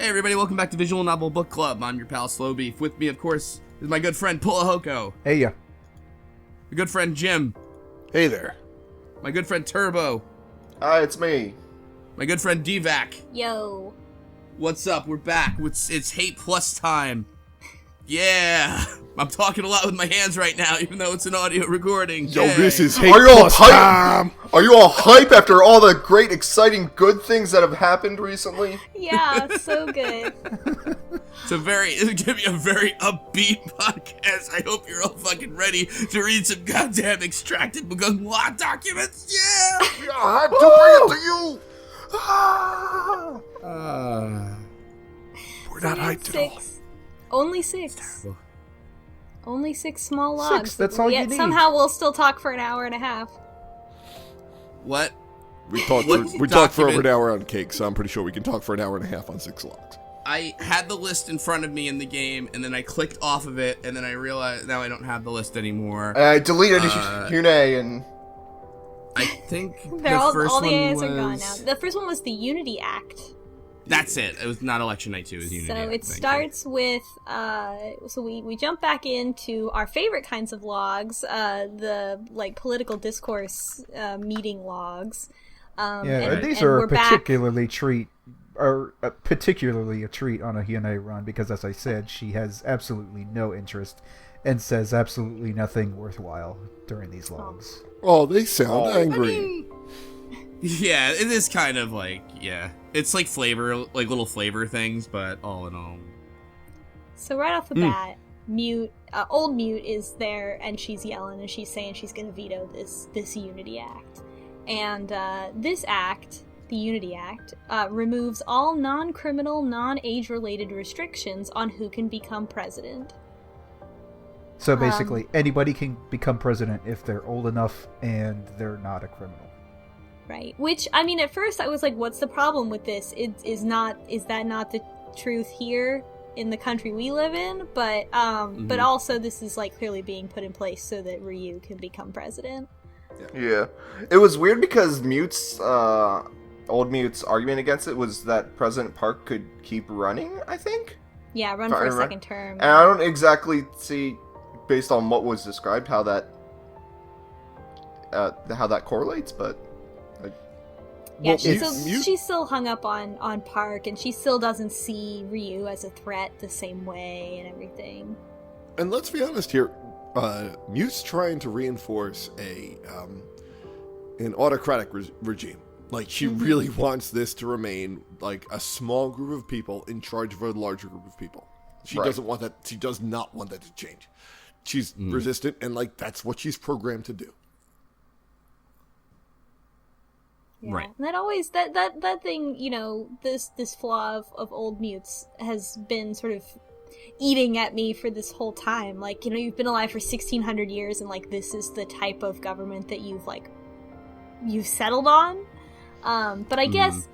Hey everybody, welcome back to Visual Novel Book Club. I'm your pal Slow Beef. With me, of course, is my good friend Pulla Hoko. Hey ya. My good friend Jim. Hey there. My good friend Turbo. Hi, it's me. My good friend DVac. Yo. What's up? We're back. It's Hate Plus time. Yeah. I'm talking a lot with my hands right now, even though it's an audio recording. Yo, Yay. this is Hate Are you all Plus hype? time. Are you all hype after all the great, exciting, good things that have happened recently? Yeah, so good. It's gonna be a very upbeat podcast. I hope you're all fucking ready to read some goddamn extracted law documents. Yeah. Yeah, I have to bring it to you. We're not hyped at all. Only six. Only 6 small logs. That's all you need. Somehow we'll still talk for an hour and a half. What? We talked for over an hour on cake, so I'm pretty sure we can talk for an hour and a half on 6 logs. I had the list in front of me in the game, and then I clicked off of it, and then I realized now I don't have the list anymore. I deleted Hune and... I think All first the one AIs was... are gone now. The first one was the Unity Act. That's it. It was not Election Night 2, it was Unity So Act, it thank starts with, so we jump back into our favorite kinds of logs, the, political discourse, meeting logs. And these are particularly a treat on a Hyundai run, because as I said, she has absolutely no interest and says absolutely nothing worthwhile during these logs. Oh, they sound angry. Yeah, it is kind of it's like flavor, like little flavor things, but all in all. So right off the bat, old Mute is there, and she's yelling, and she's saying she's going to veto this Unity Act. And this act, the Unity Act, removes all non-criminal, non-age-related restrictions on who can become president. So basically, anybody can become president if they're old enough and they're not a criminal. Right. Which, I mean, at first I was like, what's the problem with this? Is that not the truth here in the country we live in? But but also this is clearly being put in place so that Ryu can become president. Yeah. It was weird because old Mute's argument against it was that President Park could keep running, I think? Yeah, run for a second term. And I don't exactly see, based on what was described, how that correlates, but... Yeah, she's still hung up on Park, and she still doesn't see Ryu as a threat the same way and everything. And let's be honest here, Mute's trying to reinforce an autocratic regime. She really wants this to remain a small group of people in charge of a larger group of people. She doesn't want that. She does not want that to change. She's resistant, and that's what she's programmed to do. Yeah. Right. And that always that thing, this flaw of old Mutes has been sort of eating at me for this whole time. You've been alive for 1600 years, and this is the type of government that you've settled on. But I guess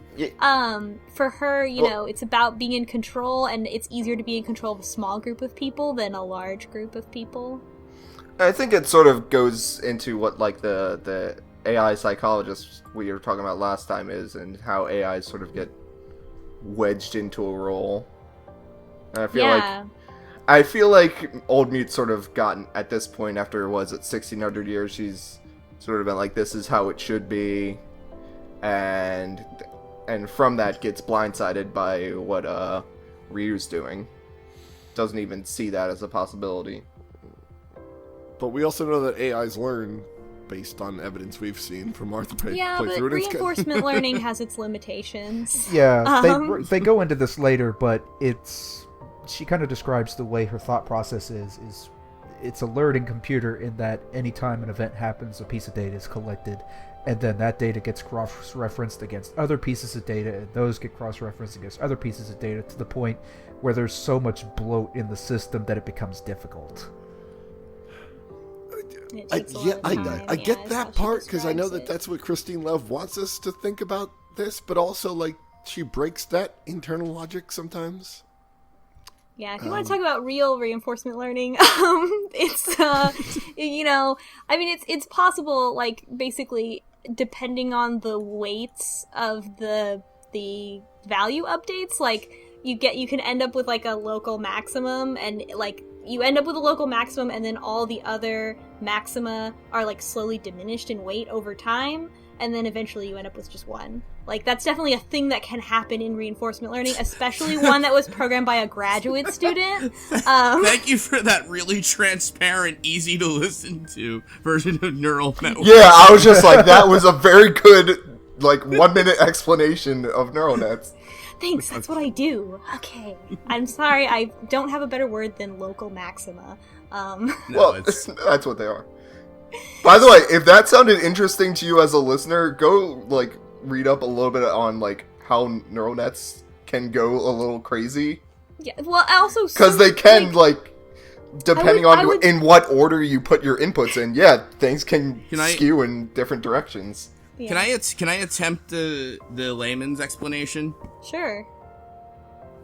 for her, it's about being in control, and it's easier to be in control of a small group of people than a large group of people. I think it sort of goes into what the AI psychologists we were talking about last time is, and how AIs sort of get wedged into a role. And I feel like old Mute's sort of gotten, at this point, after 1600 years, she's sort of been this is how it should be, and from that gets blindsided by what Ryu's doing. Doesn't even see that as a possibility. But we also know that AIs learn based on evidence we've seen from Arthur play but through it. Reinforcement learning has its limitations. Yeah, they go into this later, but she kind of describes the way her thought process is it's a learning computer, in that anytime an event happens, a piece of data is collected, and then that data gets cross-referenced against other pieces of data, and those get cross-referenced against other pieces of data, to the point where there's so much bloat in the system that it becomes difficult. I get that part, because I know that's what Christine Love wants us to think about this, but also she breaks that internal logic sometimes. Yeah, if you want to talk about real reinforcement learning, it's it's possible, basically depending on the weights of the value updates, you can end up with like a local maximum, and like you end up with a local maximum, and then all the other maxima are like slowly diminished in weight over time, and then eventually you end up with just one. Like, that's definitely a thing that can happen in reinforcement learning, especially one that was programmed by a graduate student. Thank you for that really transparent, easy to listen to version of neural network. Yeah, I was just like, that was a very good, like, 1 minute explanation of neural nets. Thanks, that's what I do. Okay. I'm sorry, I don't have a better word than local maxima. No, Well, that's what they are. By the way, if that sounded interesting to you as a listener, go, like, read up a little bit on, like, how neural nets can go a little crazy. Yeah, well, I also... Because they can, like, depending I on would- in what order you put your inputs in, yeah, things can I- skew in different directions. yeah. Can I attempt the layman's explanation? Sure.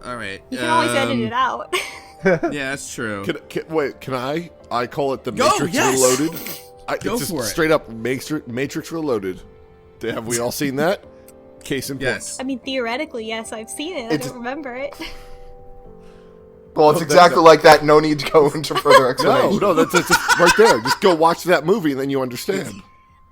All right. You can always edit it out. Yeah, that's true. Can I? I call it the Go, Matrix yes! Reloaded. Go It's just for it. straight up Matrix Reloaded. Have we all seen that? Case in point. Yes. I mean, theoretically, yes, I've seen it. I It's- don't remember it. Well, it's Oh, exactly that's- like that. No need to go into further explanation. No, that's just right there. Just go watch that movie and then you understand.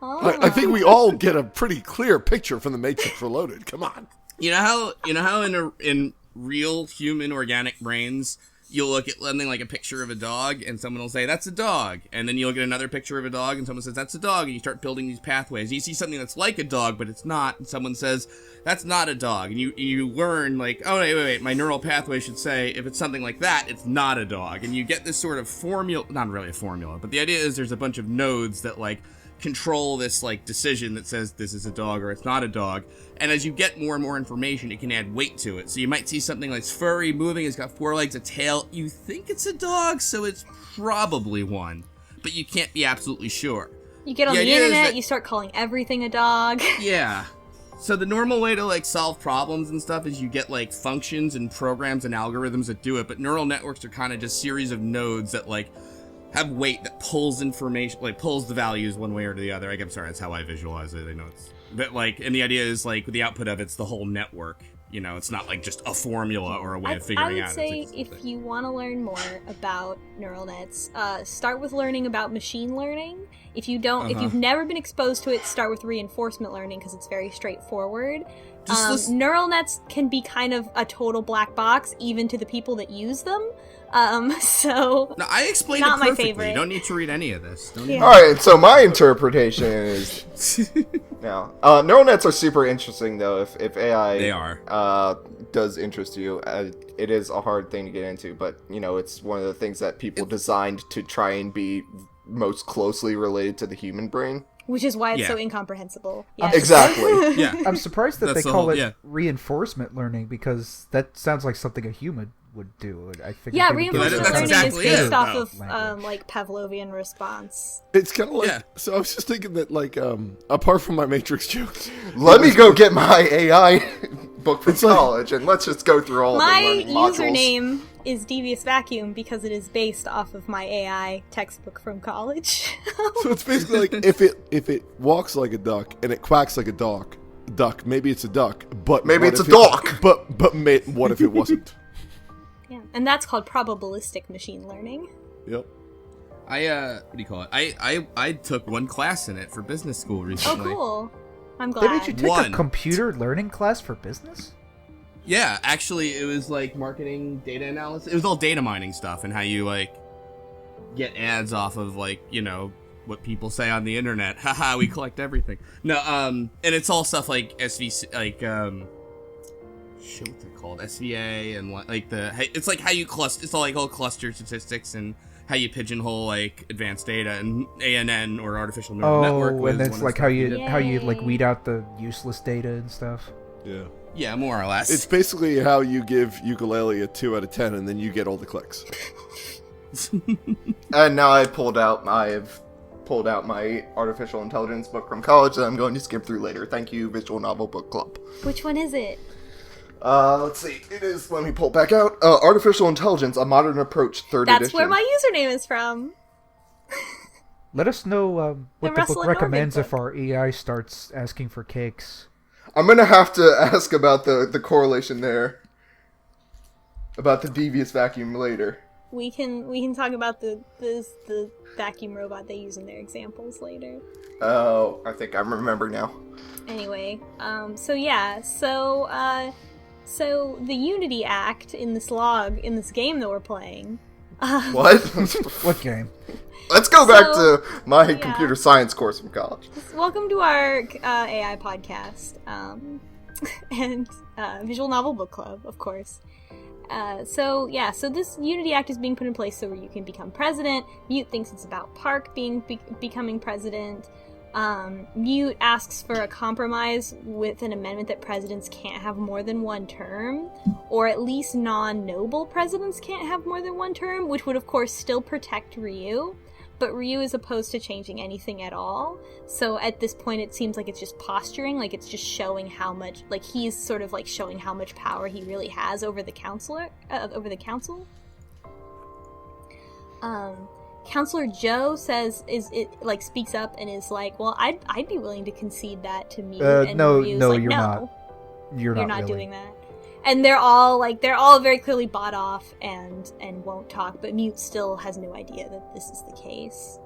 Oh. I think we all get a pretty clear picture from the Matrix Reloaded. Come on. You know how in real human organic brains you'll look at something like a picture of a dog and someone will say that's a dog, and then you look at another picture of a dog and someone says that's a dog, and you start building these pathways. You see something that's like a dog but it's not, and someone says that's not a dog, and you learn like, oh wait, my neural pathway should say if it's something like that it's not a dog, and you get this sort of formula, not really a formula, but the idea is there's a bunch of nodes that like control this like decision that says this is a dog or it's not a dog. And as you get more and more information, it can add weight to it. So you might see something like it's furry, moving, it's got 4 legs, a tail. You think it's a dog, so it's probably one, but you can't be absolutely sure. You get on the idea is internet, that- you start calling everything a dog. Yeah. So the normal way to like solve problems and stuff is you get like functions and programs and algorithms that do it, but neural networks are kind of just series of nodes that like have weight that pulls information, like pulls the values one way or the other. I'm sorry, that's how I visualize it. I know it's, but like, and the idea is like the output of it's the whole network. You know, it's not like just a formula or a way of figuring out. I would say it's if you want to learn more about neural nets, start with learning about machine learning. If you don't, if you've never been exposed to it, start with reinforcement learning because it's very straightforward. Just listen- Neural nets can be kind of a total black box, even to the people that use them. So No, I explained Not it my perfectly. favorite. You don't need to read any of this. Don't Yeah. All right, so my interpretation is now neural nets are super interesting though. If AI They are. does interest you, it is a hard thing to get into, but you know it's one of the things that people designed to try and be most closely related to the human brain. which is why it's Yeah. so incomprehensible. Yes. Exactly. Yeah. I'm surprised that That's they the call whole- it yeah. reinforcement learning because that sounds like something a human would do. I figured Yeah, they would give reinforcement us That's learning exactly is it. based off Oh, of language. like Pavlovian response. It's kind of like, Yeah. so I was just thinking that, like, apart from my Matrix jokes, Let me go get my AI book from It's like- college and let's just go through all My the learning modules. username is Devious Vacuum because it is based off of my AI textbook from college. so it's basically like if it walks like a duck and it quacks like a duck, maybe it's a duck, but Maybe what it's if a dog. What if it wasn't? Yeah, and that's called probabilistic machine learning. Yep. What do you call it? I took one class in it for business school Oh, recently. cool. I'm They glad. made you take a One. computer learning class for business? Yeah, actually, it was like marketing data analysis. It was all data mining stuff and how you like get ads off of like, you know, what people say on the internet. Haha, we collect everything. No, and it's all stuff like SVC, like shit, what's it called? SVA and like it's like how you cluster. It's all like all cluster statistics and how you pigeonhole like advanced data, and ANN or artificial neural network. Oh, was and one that's of the like stuff how we you did. how you like Yay. weed out the useless data and stuff. Yeah. Yeah, more or less. It's basically how you give ukulele a 2 out of 10 and then you get all the clicks. And now I've pulled out my artificial intelligence book from college that I'm going to skip through later. Thank you, Visual Novel Book Club. Which one is it? Let's see. It is, let me pull it back out. Artificial Intelligence, A Modern Approach, 3rd That's edition. where my username is from. Let us know what the Russell book and Norman recommends if book. our AI starts asking for cakes. I'm going to have to ask about the correlation there. About the devious vacuum later. We can talk about the vacuum robot they use in their examples later. Oh, I think I remember now. Anyway, so the Unity Act in this game that we're playing. What? What game? Let's go back to my yeah. computer science course from college. Welcome to our AI podcast, and visual novel book club, of course. So this Unity Act is being put in place so you can become president. Mute thinks it's about Park becoming president. Mute asks for a compromise with an amendment that presidents can't have more than one term, or at least non-noble presidents can't have more than one term, which would of course still protect Ryu, but Ryu is opposed to changing anything at all. So at this point it seems like it's just posturing, like it's just showing how much, like he's sort of like showing how much power he really has over the council. Counselor Joe speaks up and is like, well, I'd be willing to concede that to Mute. And Ryu's no, like, you're no, not. You're not really doing that. And they're all very clearly bought off and won't talk, but Mute still has no idea that this is the case.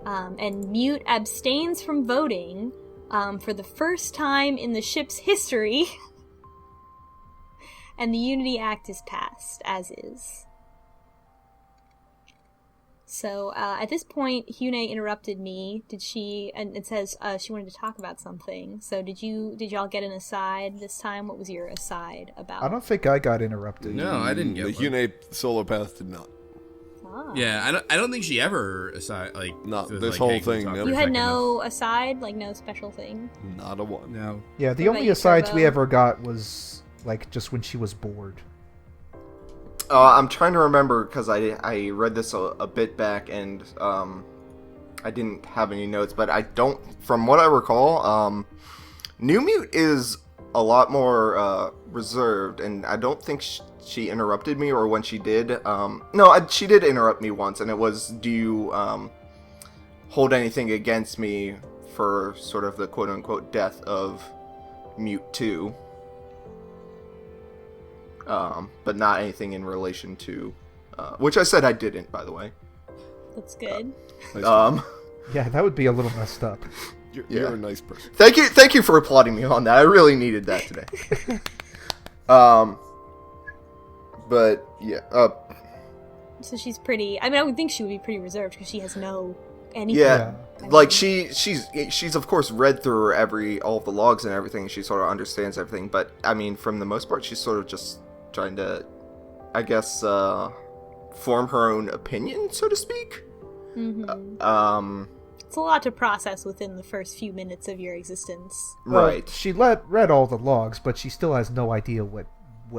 And Mute abstains from voting for the first time in the ship's history. And the Unity Act is passed, as is. So, at this point, Hyune interrupted me. And says she wanted to talk about something. So did y'all get an aside this time? What was your aside about? I don't think I got interrupted. No, I didn't get the one. Hyune solar path did not. Ah. Yeah, I don't think she ever aside Not was this like, whole hey, can we thing, talk no. for You a had second? no aside, like no special thing? Not a one. No. Yeah, the What about only you, asides we Turbo? ever got was like just when she was bored. I'm trying to remember because I read this a bit back and I didn't have any notes, but I don't. From what I recall, New Mute is a lot more reserved, and I don't think she interrupted me, or when she did. She did interrupt me once, and it was, "Do you hold anything against me for sort of the quote unquote death of Mute 2?" But not anything in relation to, which I said I didn't, by the way. That's good. Yeah, that would be a little messed up. You're a nice person. Thank you for applauding me on that. I really needed that today. But yeah, So she's pretty. I mean, I would think she would be pretty reserved because she has no anything. yeah. I mean, Like she's of course read through all of the logs and everything. She sort of understands everything, but I mean, from the most part, she's sort of just trying to, I guess, form her own opinion, so to speak. Mm-hmm. It's a lot to process within the first few minutes of your existence. Well, Right. She read all the logs, but she still has no idea what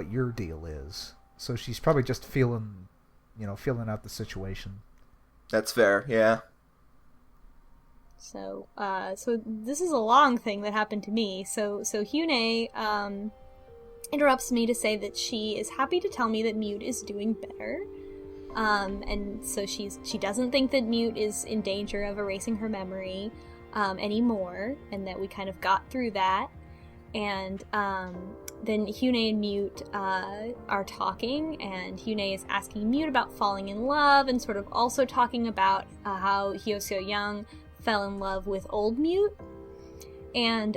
your deal is. So she's probably just feeling out the situation. That's fair. Yeah. So this is a long thing that happened to me. So Hyune interrupts me to say that she is happy to tell me that Mute is doing better. And so she doesn't think that Mute is in danger of erasing her memory anymore, and that we kind of got through that. And then Hyune and Mute are talking, and Hyune is asking Mute about falling in love, and sort of also talking about how Hyoseo Young fell in love with old Mute. And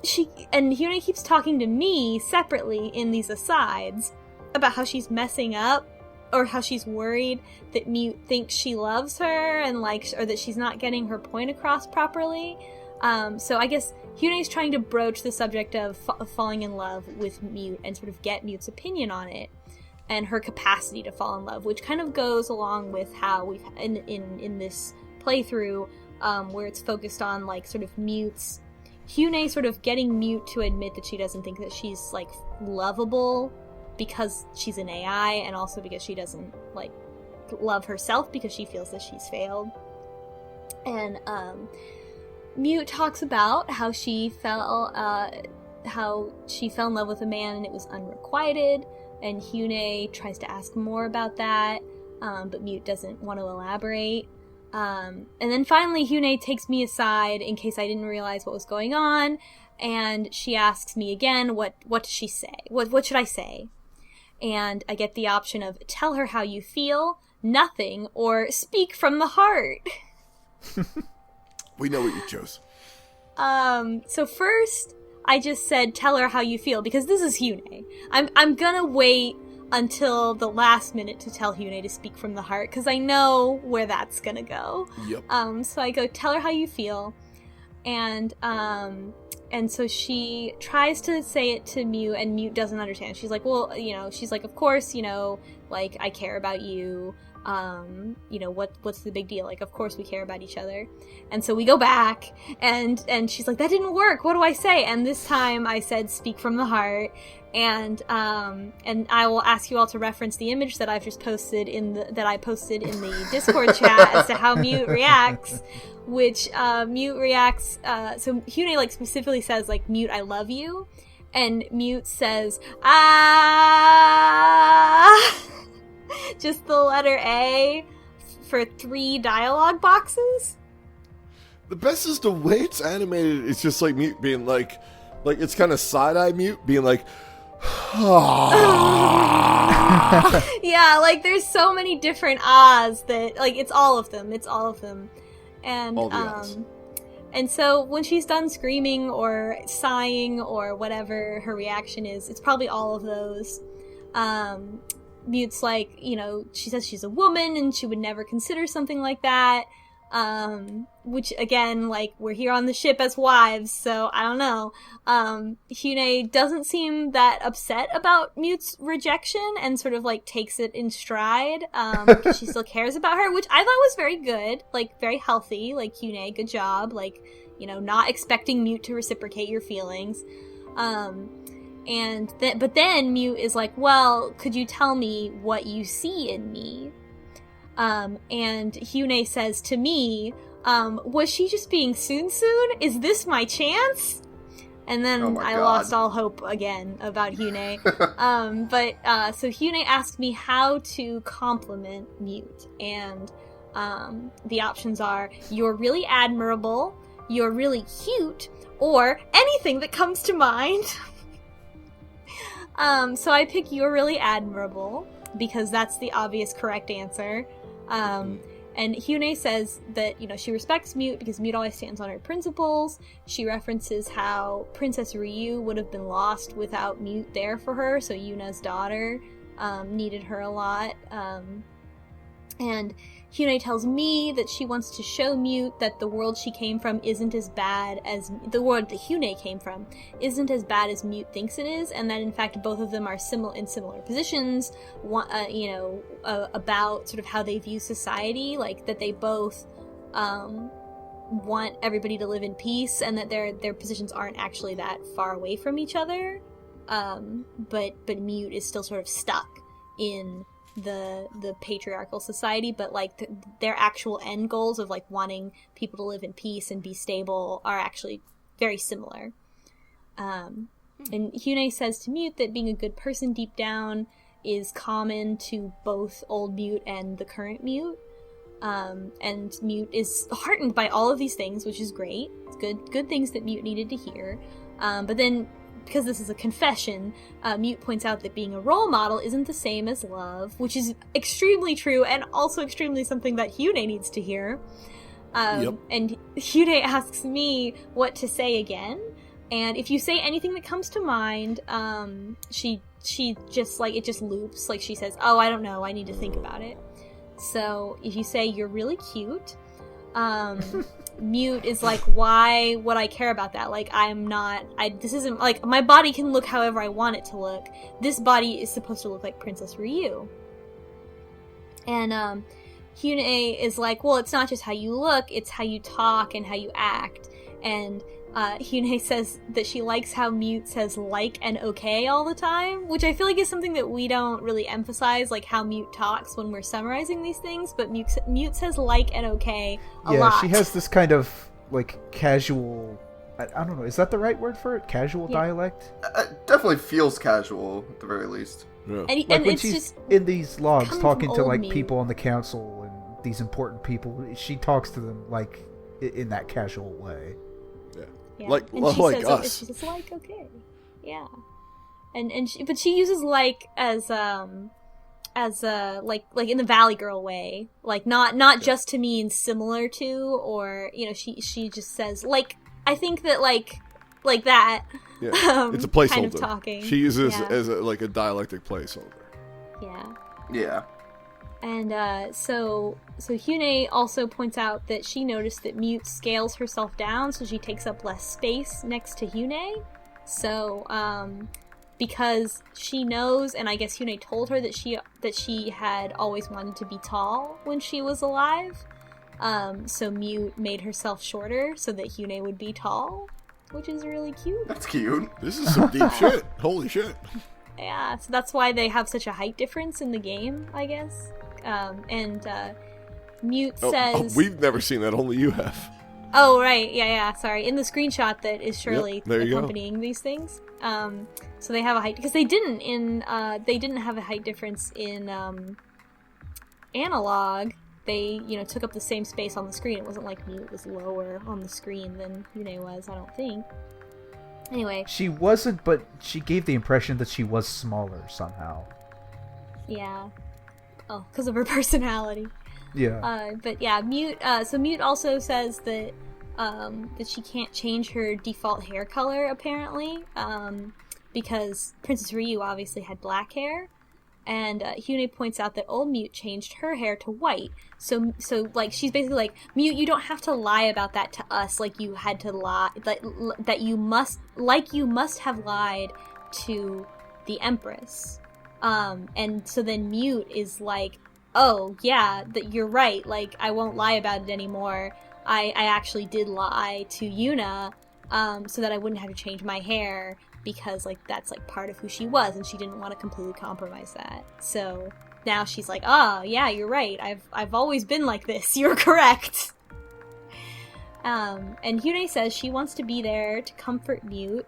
Hyune keeps talking to me separately in these asides about how she's messing up, or how she's worried that Mute thinks she loves her, and or that she's not getting her point across properly. So I guess Hyune is trying to broach the subject of falling in love with Mute and sort of get Mute's opinion on it and her capacity to fall in love, which kind of goes along with how we've in this playthrough where it's focused on sort of Mute's Hyune sort of getting Mute to admit that she doesn't think that she's lovable because she's an AI, and also because she doesn't love herself because she feels that she's failed. And Mute talks about how she fell in love with a man and it was unrequited, and Hyune tries to ask more about that, but Mute doesn't want to elaborate. And then finally Hyune takes me aside in case I didn't realize what was going on, and she asks me again, what does she say? What should I say? and I get the option of tell her how you feel, nothing, or speak from the heart. We know what you chose. So first, I just said tell her how you feel, because this is Hyune. I'm gonna wait until the last minute to tell Hyune to speak from the heart, because I know where that's gonna go. Yep. So I go, tell her how you feel, and so she tries to say it to Mute, and Mute doesn't understand. She's like, well, she's like, of course, like, I care about you, what's the big deal? Like, of course we care about each other. And so we go back, and she's like, that didn't work, what do I say? And this time I said, speak from the heart, and I will ask you all to reference the image that I've just posted in the Discord chat as to how Mute reacts, which, Mute reacts, so Hyune, like, specifically says, like, Mute, I love you, and Mute says, ah, just the letter A for 3 dialogue boxes. The best is the way it's animated. It's just like Mute being like it's kind of side-eye Mute being like, yeah, like, there's so many different ahs that, like, it's all of them. And, all the ahs. And so when she's done screaming or sighing or whatever her reaction is, it's probably all of those. Mute's like, she says she's a woman and she would never consider something like that. Which, again, like, we're here on the ship as wives, so I don't know. Hyune doesn't seem that upset about Mute's rejection and sort of, like, takes it in stride, because she still cares about her, which I thought was very good, like, very healthy, like, Hyune, good job, like, not expecting Mute to reciprocate your feelings. But then Mute is like, well, could you tell me what you see in me? And Hyune says to me, was she just being soon? Is this my chance? And then I lost all hope again about Hyune. So Hyune asked me how to compliment Mute, and the options are, you're really admirable, you're really cute, or anything that comes to mind. So I pick you're really admirable, because that's the obvious correct answer. And Hyune says that, she respects Mute because Mute always stands on her principles. She references how Princess Ryu would have been lost without Mute there for her, so Yuna's daughter needed her a lot. And Hyune tells me that she wants to show Mute that the world she came from isn't as bad as the world that Hyune came from isn't as bad as Mute thinks it is, and that in fact both of them are in similar positions. About sort of how they view society, like that they both want everybody to live in peace, and that their positions aren't actually that far away from each other. But Mute is still sort of stuck in the patriarchal society, but like their actual end goals of like wanting people to live in peace and be stable are actually very similar. And Hyune says to Mute that being a good person deep down is common to both old Mute and the current Mute. And Mute is heartened by all of these things, which is great. It's good things that Mute needed to hear. But then, because this is a confession, Mute points out that being a role model isn't the same as love, which is extremely true and also extremely something that Hyune needs to hear. And Hyune asks me what to say again, and if you say anything that comes to mind, she just, like, it just loops. Like, she says, oh, I don't know, I need to think about it. So if you say you're really cute, Mute is like, why would I care about that? Like, this isn't, like, my body can look however I want it to look. This body is supposed to look like Princess Ryu. And, Hyune is like, well, it's not just how you look, it's how you talk and how you act. And, Hyune says that she likes how Mute says like and okay all the time, which I feel like is something that we don't really emphasize, like how Mute talks when we're summarizing these things, but Mute says like and okay a lot. Yeah, she has this kind of, like, casual, I don't know, is that the right word for it? Casual dialect? It definitely feels casual, at the very least. Yeah. And Like, when it's she's just in these logs coming talking from to, old like, Mute. people on the council and these important people, she talks to them, like, in that casual way. Yeah. Like and she like says, us. She says, like, okay. Yeah. but she uses like as like in the Valley Girl way, like not just to mean similar to, or she just says like, I think that like that. Yeah, it's a placeholder. Kind of talking. She uses as like a dialectic placeholder. Yeah. Yeah. And so Hyune also points out that she noticed that Mute scales herself down, so she takes up less space next to Hyune. So because she knows, and I guess Hyune told her that she had always wanted to be tall when she was alive. So Mute made herself shorter so that Hyune would be tall, which is really cute. That's cute. This is some deep shit. Holy shit. Yeah, so that's why they have such a height difference in the game, I guess. Mute says... we've never seen that, only you have. Oh, right, yeah, sorry. In the screenshot that is surely accompanying these things. So they have a height... Because they didn't have a height difference in Analog. They, took up the same space on the screen. It wasn't like Mute was lower on the screen than Hyune was, I don't think. Anyway. She wasn't, but she gave the impression that she was smaller somehow. Yeah. Oh, because of her personality. Yeah. But yeah, Mute. So Mute also says that that she can't change her default hair color apparently, because Princess Ryu obviously had black hair, and Hyune points out that old Mute changed her hair to white. So like she's basically like, Mute, you don't have to lie about that to us. Like you had to lie that you must have lied to the Empress. And so then Mute is like, oh yeah, that you're right, like I won't lie about it anymore. I actually did lie to Yuna, so that I wouldn't have to change my hair, because like that's like part of who she was, and she didn't want to completely compromise that. So now she's like, oh yeah, you're right, I've always been like this, you're correct. And Hyune says she wants to be there to comfort Mute.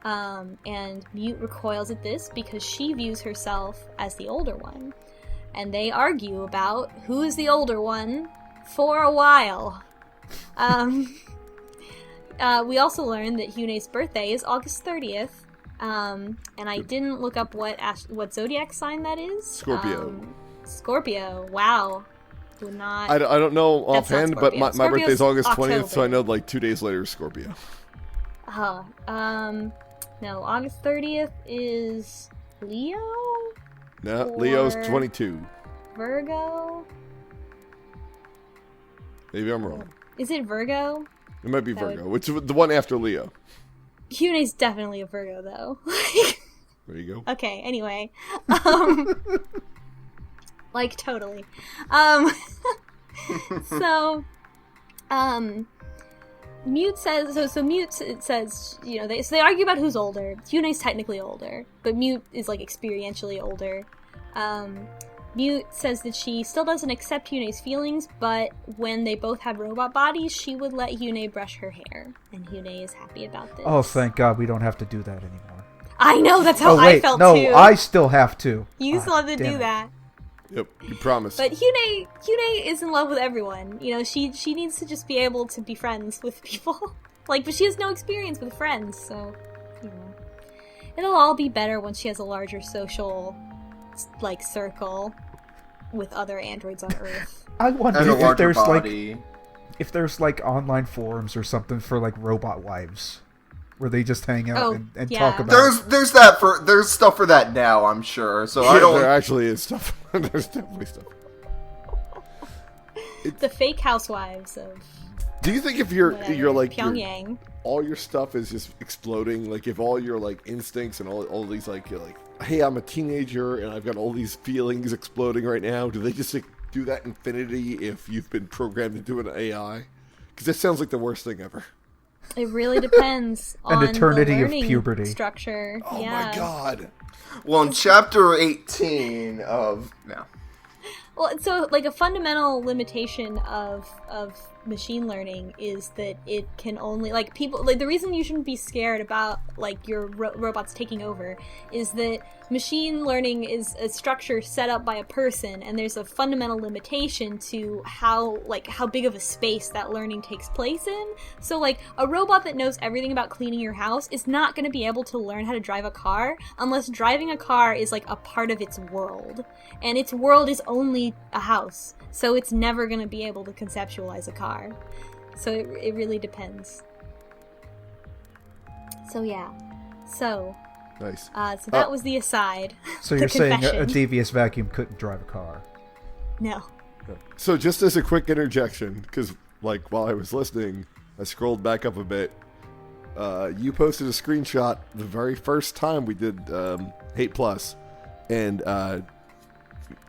And Mute recoils at this because she views herself as the older one. And they argue about who is the older one for a while. We also learned that Hyune's birthday is August 30th. And I didn't look up what zodiac sign that is. Scorpio. Scorpio. Wow. Would not. I don't know offhand, but my birthday's August 20th, October. so I know like 2 days later is Scorpio. No, August 30th is Leo? No, Or Leo's 22. Virgo? Maybe I'm wrong. Is it Virgo? It might be Virgo, which is the one after Leo. Hyune's definitely a Virgo, though. There you go. Okay, anyway. Like, totally. So, Mute says, so Mute says, they argue about who's older. Hyune's technically older, but Mute is, like, experientially older. Mute says that she still doesn't accept Hyune's feelings, but when they both have robot bodies, she would let Hyune brush her hair. And Hyune is happy about this. Oh, thank God we don't have to do that anymore. I know, that's how I felt, no, too. I still have to. You still have to do it. that. Yep, you promised. But Hyune is in love with everyone. She needs to just be able to be friends with people. But she has no experience with friends, so, It'll all be better once she has a larger social, circle with other androids on Earth. I wonder And a if larger there's, body. if there's, online forums or something for, robot wives. Where they just hang out and talk about There's stuff for that now, I'm sure. So yeah, there actually is stuff. There's definitely stuff. The fake housewives of Do you think if you're like Pyongyang, all your stuff is just exploding, like if all your instincts and all these you're like, hey, I'm a teenager and I've got all these feelings exploding right now, do they just do that infinity if you've been programmed into an AI? Because that sounds like the worst thing ever. it really depends on An eternity the of learning puberty. structure. Oh yeah. my God. Well, in chapter 18 of... No. Well, so, a fundamental limitation of machine learning is that it can only, like, people, like, the reason you shouldn't be scared about, like, your robots taking over is that machine learning is a structure set up by a person, and there's a fundamental limitation to how big of a space that learning takes place in. So, like, a robot that knows everything about cleaning your house is not going to be able to learn how to drive a car unless driving a car is, like, a part of its world. And its world is only a house, so it's never going to be able to conceptualize a car. So it really depends. So yeah. So Nice. so that was the aside. So The you're saying a confession. devious vacuum couldn't drive a car? No. So just as a quick interjection, because like while I was listening, I scrolled back up a bit. You posted a screenshot the very first time we did Hate Plus, and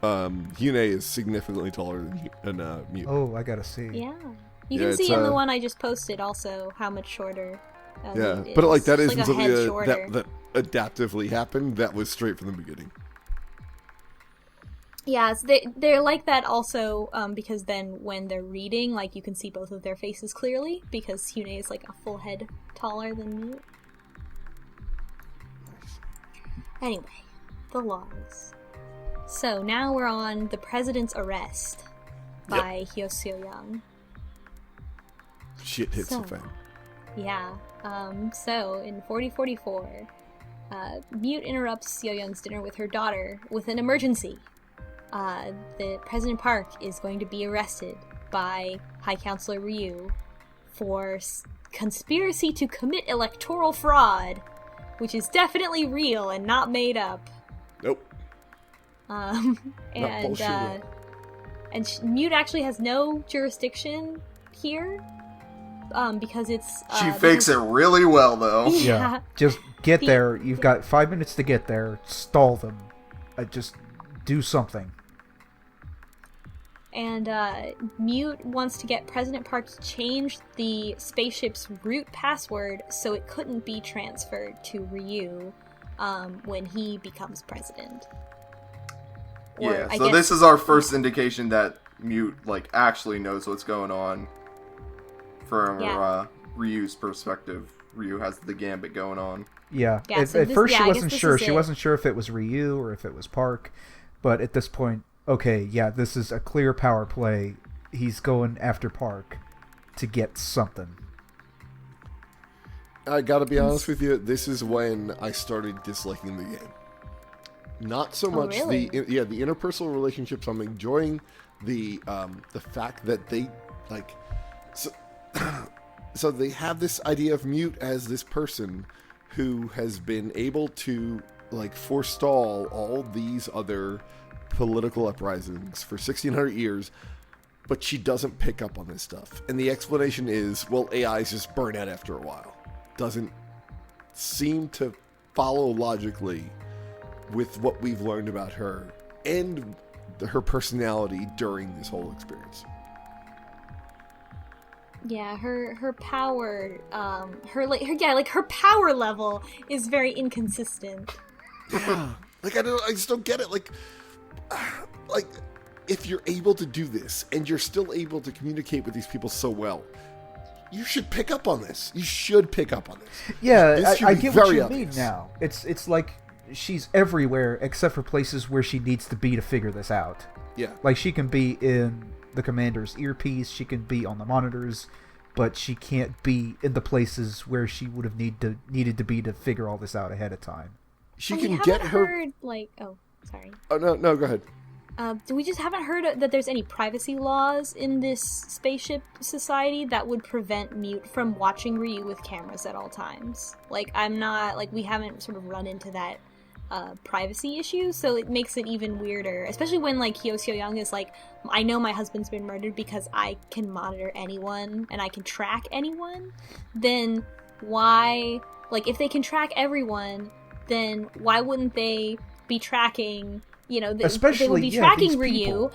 Hune is significantly taller than Mute. Oh, I gotta see. Yeah. Yeah, You can see it's, in the one I just posted also how much shorter. Yeah, Mute but like is. that It's isn't like a something head shorter. that adaptively happened. That was straight from the beginning. Yeah, so they're like that also because then when they're reading, like, you can see both of their faces clearly because Hune is like a full head taller than Mute. Anyway, the laws. So now we're on the president's arrest by Hyo-Seo-young. Shit hits So- the fan. Yeah. So in 4044, Mute interrupts Seo-young's dinner with her daughter with an emergency. The President Park is going to be arrested by High Counselor Ryu for conspiracy to commit electoral fraud, which is definitely real and not made up. Nope. Not And bullshit. Mute actually has no jurisdiction here, because it's She fakes it really well, though. Yeah. Just get The- there. You've got 5 minutes to get there. Stall them. Just do something. And Mute wants to get President Park to change the spaceship's root password so it couldn't be transferred to Ryu when he becomes president. Or, Yeah, I so guess- this is our first indication that Mute, like, actually knows what's going on. From Yeah. Ryu's perspective, Ryu has the gambit going on. Yeah. Yeah, At so this- first yeah, she I guess wasn't this sure. is She it. wasn't sure if it was Ryu or if it was Park. But at this point, okay, yeah, this is a clear power play. He's going after Park to get something. I gotta be honest with you. This is when I started disliking the game. Not so much really? the interpersonal relationships. I'm enjoying the fact that they like so they have this idea of Mute as this person who has been able to like forestall all these other political uprisings for 1600 years, but she doesn't pick up on this stuff. And the explanation is, well, AIs just burn out after a while. Doesn't seem to follow logically with what we've learned about her and her personality during this whole experience. Yeah, her power, her power level is very inconsistent. Like I just don't get it. Like if you're able to do this and you're still able to communicate with these people so well, you should pick up on this. You should pick up on this. Yeah, This should I be get what very you obvious. mean now. It's like she's everywhere except for places where she needs to be to figure this out. Yeah. Like she can be in the commander's earpiece, she can be on the monitors, but she can't be in the places where she would have needed to be to figure all this out ahead of time. She We can haven't get her. heard, like, oh, sorry. Oh no, go ahead. We just haven't heard that there's any privacy laws in this spaceship society that would prevent Mute from watching Ryu with cameras at all times. Like, we haven't sort of run into that privacy issue, so it makes it even weirder. Especially when, like, Hyo-Seo-young is like, I know my husband's been murdered because I can monitor anyone and I can track anyone. Then why, like, if they can track everyone, then why wouldn't they be tracking, you know, they would be tracking these Ryu, people.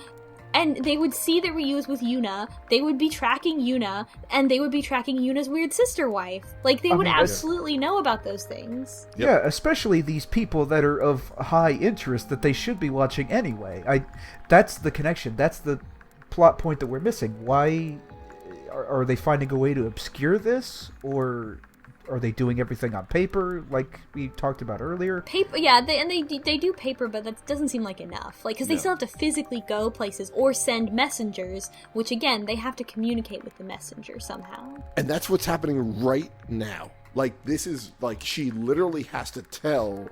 and they would see that Ryu is with Yuna, they would be tracking Yuna, and they would be tracking Yuna's weird sister wife. Like, they would mean, absolutely know about those things. Yep. Yeah, especially these people that are of high interest that they should be watching anyway. That's the connection. That's the plot point that we're missing. Why are they finding a way to obscure this, or are they doing everything on paper like we talked about earlier? Paper, yeah, they do paper, but that doesn't seem like enough. Like, because they still have to physically go places or send messengers, which again, they have to communicate with the messenger somehow. And that's what's happening right now. Like, this is like she literally has to tell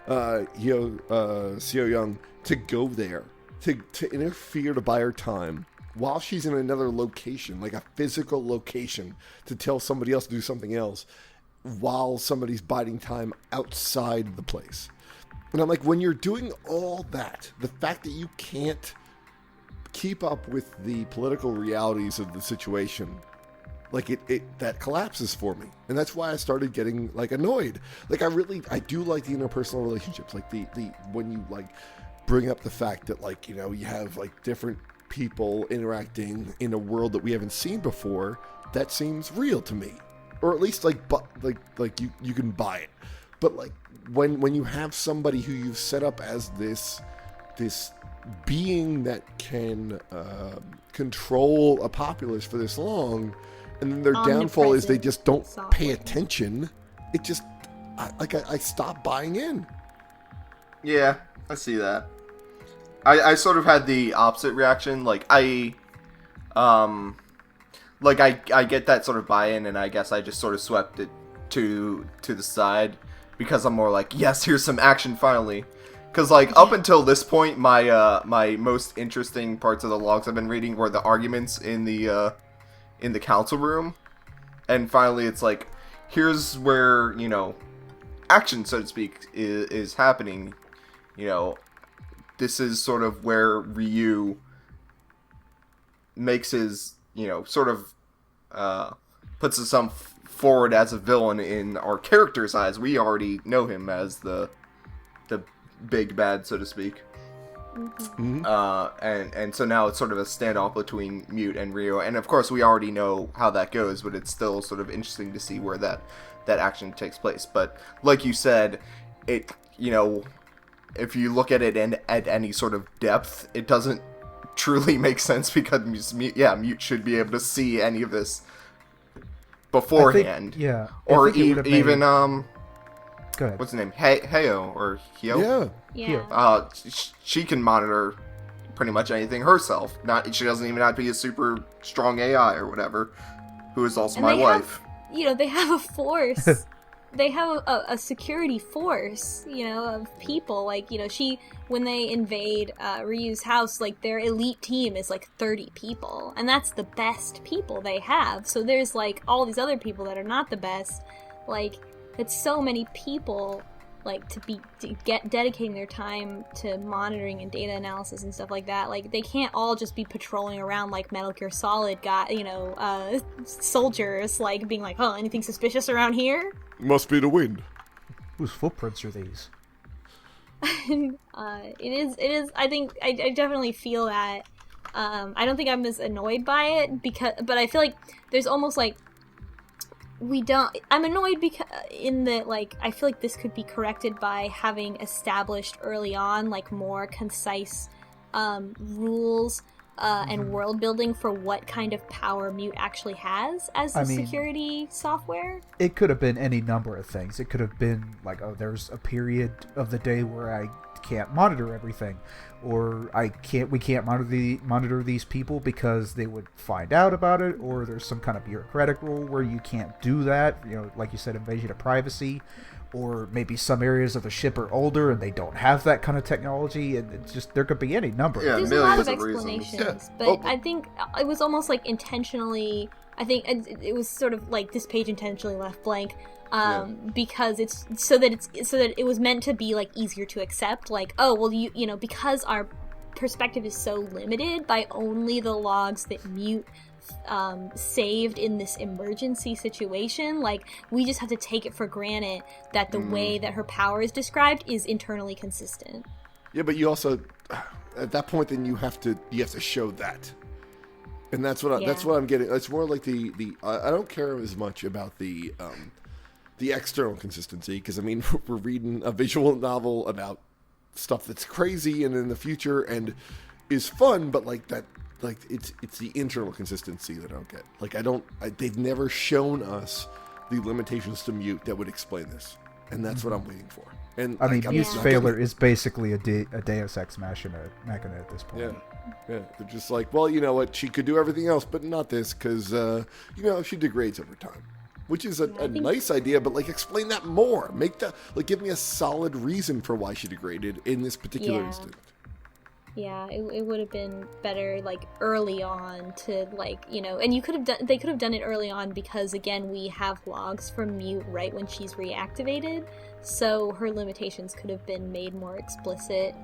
Seo Young to go there, to interfere to buy her time while she's in another location, like a physical location, to tell somebody else to do something else while somebody's biding time outside the place. And I'm like, when you're doing all that, the fact that you can't keep up with the political realities of the situation, like it that collapses for me. And that's why I started getting like annoyed. Like, I do like the interpersonal relationships, like the when you like bring up the fact that, like, you know, you have like different people interacting in a world that we haven't seen before. That seems real to me, or at least like you can buy it. But like when you have somebody who you've set up as this being that can control a populace for this long, and then their downfall is they just don't pay attention, it just I stop buying in. Yeah, I see that. I sort of had the opposite reaction. Like, I get that sort of buy-in, and I guess I just sort of swept it to the side, because I'm more like, yes, here's some action finally. Because, like, up until this point, my most interesting parts of the logs I've been reading were the arguments in the council room. And finally, it's like, here's where, you know, action, so to speak, is happening. You know, this is sort of where Ryu makes his, you know, sort of puts himself forward as a villain in our character's eyes. We already know him as the big bad, so to speak. Mm-hmm. And so now it's sort of a standoff between Mute and Ryu, and of course we already know how that goes, but it's still sort of interesting to see where that action takes place. But like you said, it, you know, if you look at it at any sort of depth, it doesn't truly make sense, because Mute should be able to see any of this beforehand. Or even Go ahead. What's his name? Heyo or Hyo? Yeah. She can monitor pretty much anything herself. She doesn't even have to be a super strong AI or whatever, who is also my wife. They have a force. They have a security force, of people. Like, when they invade Ryu's house, like, their elite team is like 30 people, and that's the best people they have. So there's like all these other people that are not the best. Like, it's so many people, like, to get dedicating their time to monitoring and data analysis and stuff like that. Like, they can't all just be patrolling around like Metal Gear Solid soldiers, like, being like, oh, anything suspicious around here? Must be the wind. Whose footprints are these? And, it is, I think, I definitely feel that. I don't think I'm as annoyed by it, but I feel like there's almost like, I'm annoyed because I feel like this could be corrected by having established early on, like, more concise rules and world building for what kind of power Mute actually has as security software. It could have been any number of things. It could have been like, oh, there's a period of the day where I can't monitor everything, or we can't monitor these people because they would find out about it, or there's some kind of bureaucratic rule where you can't do that, like you said, invasion of privacy, or maybe some areas of the ship are older and they don't have that kind of technology, and it's just, there could be any number. There's a lot of explanations, but I think it was almost like intentionally, I think it was sort of like this page intentionally left blank, because it's so that it was meant to be like easier to accept, like, oh, well, because our perspective is so limited by only the logs that Mute saved in this emergency situation, like, we just have to take it for granted that the way that her power is described is internally consistent. Yeah, but you also, at that point, then you have to show that. And that's what I'm getting. It's more like the I don't care as much about the external consistency, because we're reading a visual novel about stuff that's crazy and in the future and is fun, but like that like it's the internal consistency that I don't get. Like they've never shown us the limitations to mute that would explain this, and that's what I'm waiting for. And I mean, I'm Mute's not failure getting it. is basically a Deus Ex Machina at this point. Yeah, they're just like, well, you know what? She could do everything else, but not this, because she degrades over time, which is a nice idea. But like, explain that more. Give me a solid reason for why she degraded in this particular instant. Yeah, it would have been better, like, early on to, like, and they could have done it early on because, again, we have logs from Mute right when she's reactivated, so her limitations could have been made more explicit,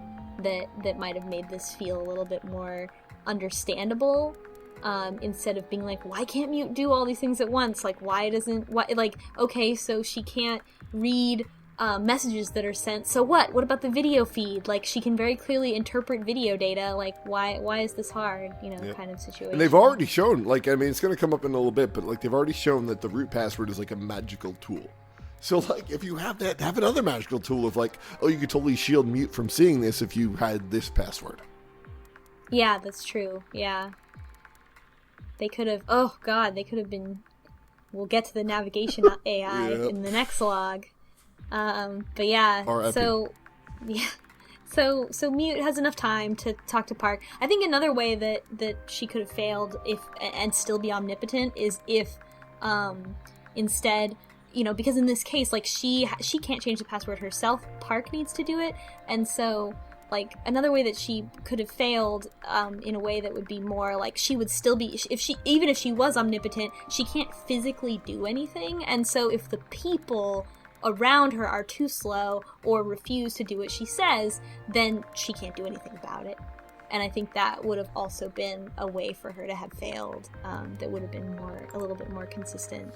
that might have made this feel a little bit more understandable, instead of being like, why can't Mute do all these things at once? Like, okay, so she can't read messages that are sent, so what about the video feed? Like, she can very clearly interpret video data. Like, why is this hard, kind of situation. And they've already shown, like, I mean, it's going to come up in a little bit, but like, they've already shown that the root password is like a magical tool. So like, if you have that, have another magical tool of like, oh, you could totally shield Mute from seeing this if you had this password. Yeah, that's true. Yeah, they could have been, we'll get to the navigation AI in the next log. But yeah, so Mute has enough time to talk to Park. I think another way that she could have failed and still be omnipotent is if, instead, because in this case, like, she can't change the password herself, Park needs to do it, and so, like, another way that she could have failed, in a way that would be more, like, she would still be, even if she was omnipotent, she can't physically do anything, and so if the people around her are too slow or refuse to do what she says, then she can't do anything about it. And I think that would have also been a way for her to have failed, that would have been a little bit more consistent.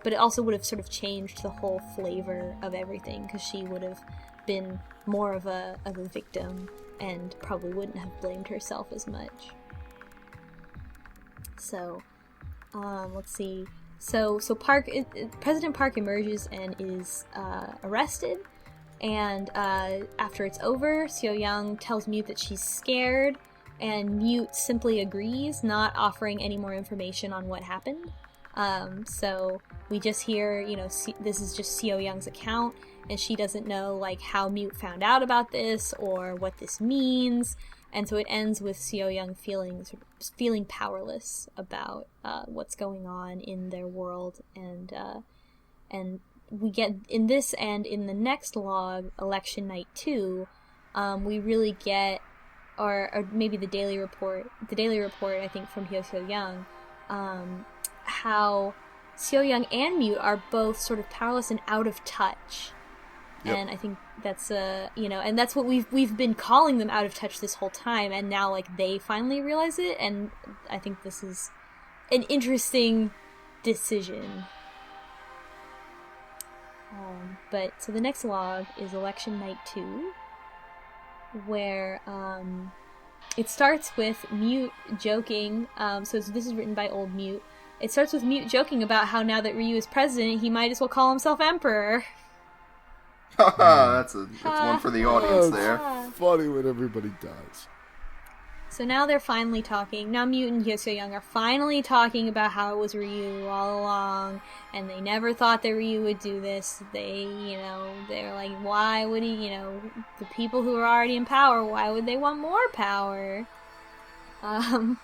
But it also would have sort of changed the whole flavor of everything, because she would have been more of a victim and probably wouldn't have blamed herself as much. So, let's see. So President Park emerges and is arrested, and after it's over, Seo Young tells Mute that she's scared, and Mute simply agrees, not offering any more information on what happened. So we just hear, this is just Seo Young's account, and she doesn't know, like, how Mute found out about this or what this means. And so it ends with Seo Young feeling powerless about what's going on in their world, and we get in this and in the next log, Election Night 2, we really get, or maybe the daily report, I think, from Seo Young, how Seo Young and Mute are both sort of powerless and out of touch. Yep. And I think that's and that's what we've been calling them out of touch this whole time, and now, like, they finally realize it, and I think this is an interesting decision. But so the next log is Election Night 2, where it starts with Mute joking. So this is written by old Mute. It starts with Mute joking about how now that Ryu is president, he might as well call himself emperor. That's one for the audience there. Funny when everybody dies. So now they're finally talking. Now Mute and Seo Young are finally talking about how it was Ryu all along, and they never thought that Ryu would do this. They're like, why would he, the people who are already in power, why would they want more power? I've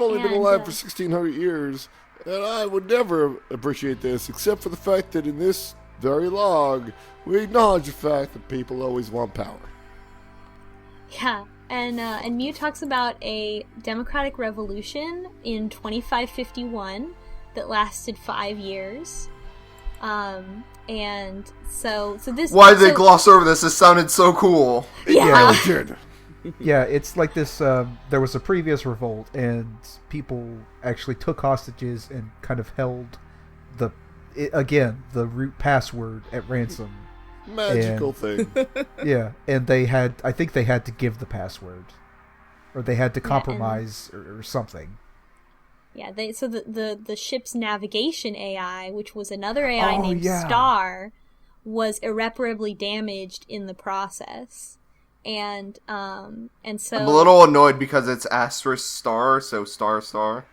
only been alive for 1,600 years, and I would never appreciate this, except for the fact that in this very log, we acknowledge the fact that people always want power. Yeah, and Mute talks about a democratic revolution in 2551 that lasted 5 years. And so this... Why did they gloss over this? This sounded so cool. Yeah. It really did. Yeah, it's like this, there was a previous revolt, and people actually took hostages and kind of held the root password at ransom. Magical thing. Yeah, and I think they had to give the password. Or they had to compromise or something. Yeah, so the ship's navigation AI, which was another AI named Star, was irreparably damaged in the process. and so I'm a little annoyed because it's asterisk star, so star. Star,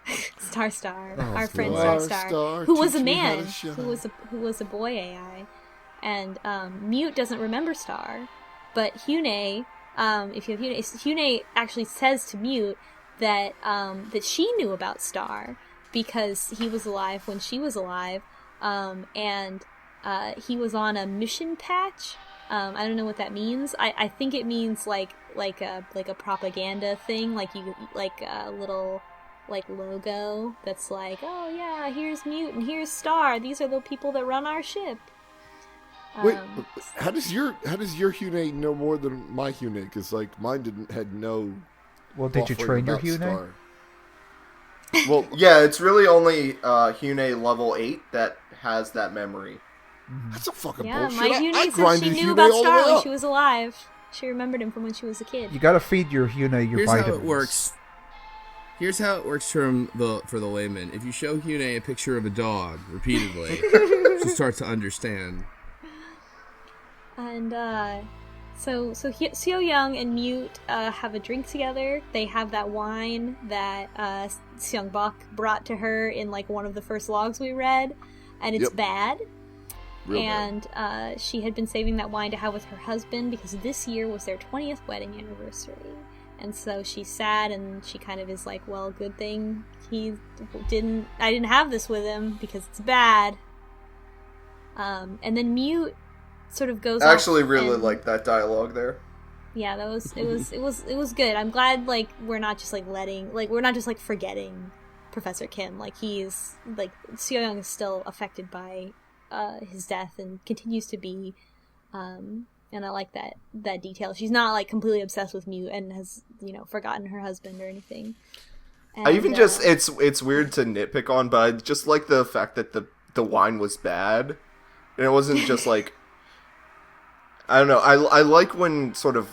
Oh, our friend Star, Star, Star, who was a teach me how man, to shine. who was a boy AI, and Mute doesn't remember Star, but Hyune, if you have Hyune actually says to Mute that that she knew about Star because he was alive when she was alive, and he was on a mission patch. I don't know what that means. I think it means like a propaganda thing, like a little logo that's like, oh yeah, here's Mute and here's Star. These are the people that run our ship. Wait, how does your Hyune know more than my Hyune? Because like mine had no. Well, did you offering train your about Hyune? Star. Well, Yeah, it's really only Hyune level 8 that has that memory. that's a fucking Yeah, bullshit. my I Hyune says grinded she knew Hyune about all the Star way when up. she was alive. She remembered him from when she was a kid. You gotta feed your Hyune your Here's vitamins. how it works. Here's how it works for the layman. If you show Hyune a picture of a dog repeatedly, she starts to understand. And so Seo Young and Mute have a drink together. They have that wine that Seong Bok brought to her in like one of the first logs we read, and it's Yep. bad. Real And she had been saving that wine to have with her husband because this year was their 20th wedding anniversary. And so she's sad, and she kind of is like, well, good thing I didn't have this with him because it's bad. And then Mute sort of goes I actually off really and- like that dialogue there. Yeah, it was good. I'm glad like we're not just forgetting Professor Kim. Like he's like Seo Young is still affected by his death and continues to be, and I like that detail. She's not like completely obsessed with Mute and has forgotten her husband or anything. And, I even just it's weird to nitpick on, but I just like the fact that the wine was bad, and it wasn't just like I don't know. I like when sort of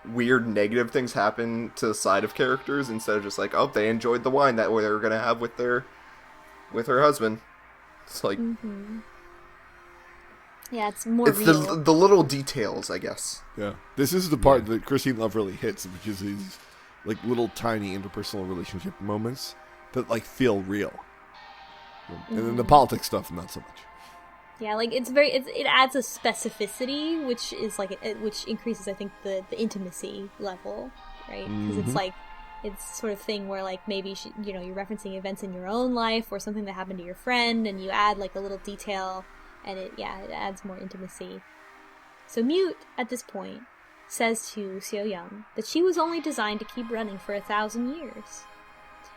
weird negative things happen to the side of characters instead of just like, oh, they enjoyed the wine that they were gonna have with her husband. It's like yeah, it's more it's real. the little details, I guess. Yeah, this is the part that Christine Love really hits, which is these like little tiny interpersonal relationship moments that like feel real, and then the politics stuff not so much. Yeah, like it adds a specificity, which is like which increases, I think, the intimacy level, right? Because it's like it's sort of thing where like maybe you're referencing events in your own life or something that happened to your friend, and you add like a little detail, and it adds more intimacy. So Mute at this point says to Seo Young that she was only designed to keep running for 1,000 years.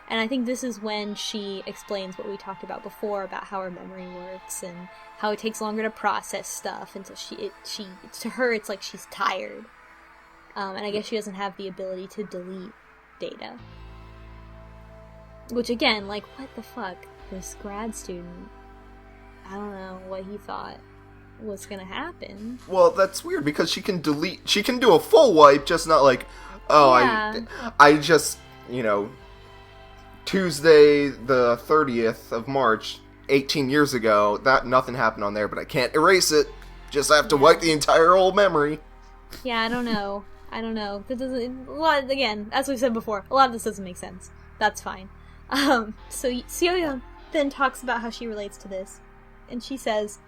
And I think this is when she explains what we talked about before about how her memory works and how it takes longer to process stuff, and so she to her it's like she's tired, and I guess she doesn't have the ability to delete data. Which again, like, what the fuck? This grad student, I don't know what he thought was gonna happen. Well, that's weird because she can do a full wipe, just not like, oh, Yeah. I just Tuesday the 30th of March, 18 years ago, that nothing happened on there, but I can't erase it. Just have to wipe the entire old memory. Yeah, I don't know. That doesn't. Again, as we've said before, a lot of this doesn't make sense. That's fine. So Seo Young then talks about how she relates to this, and she says,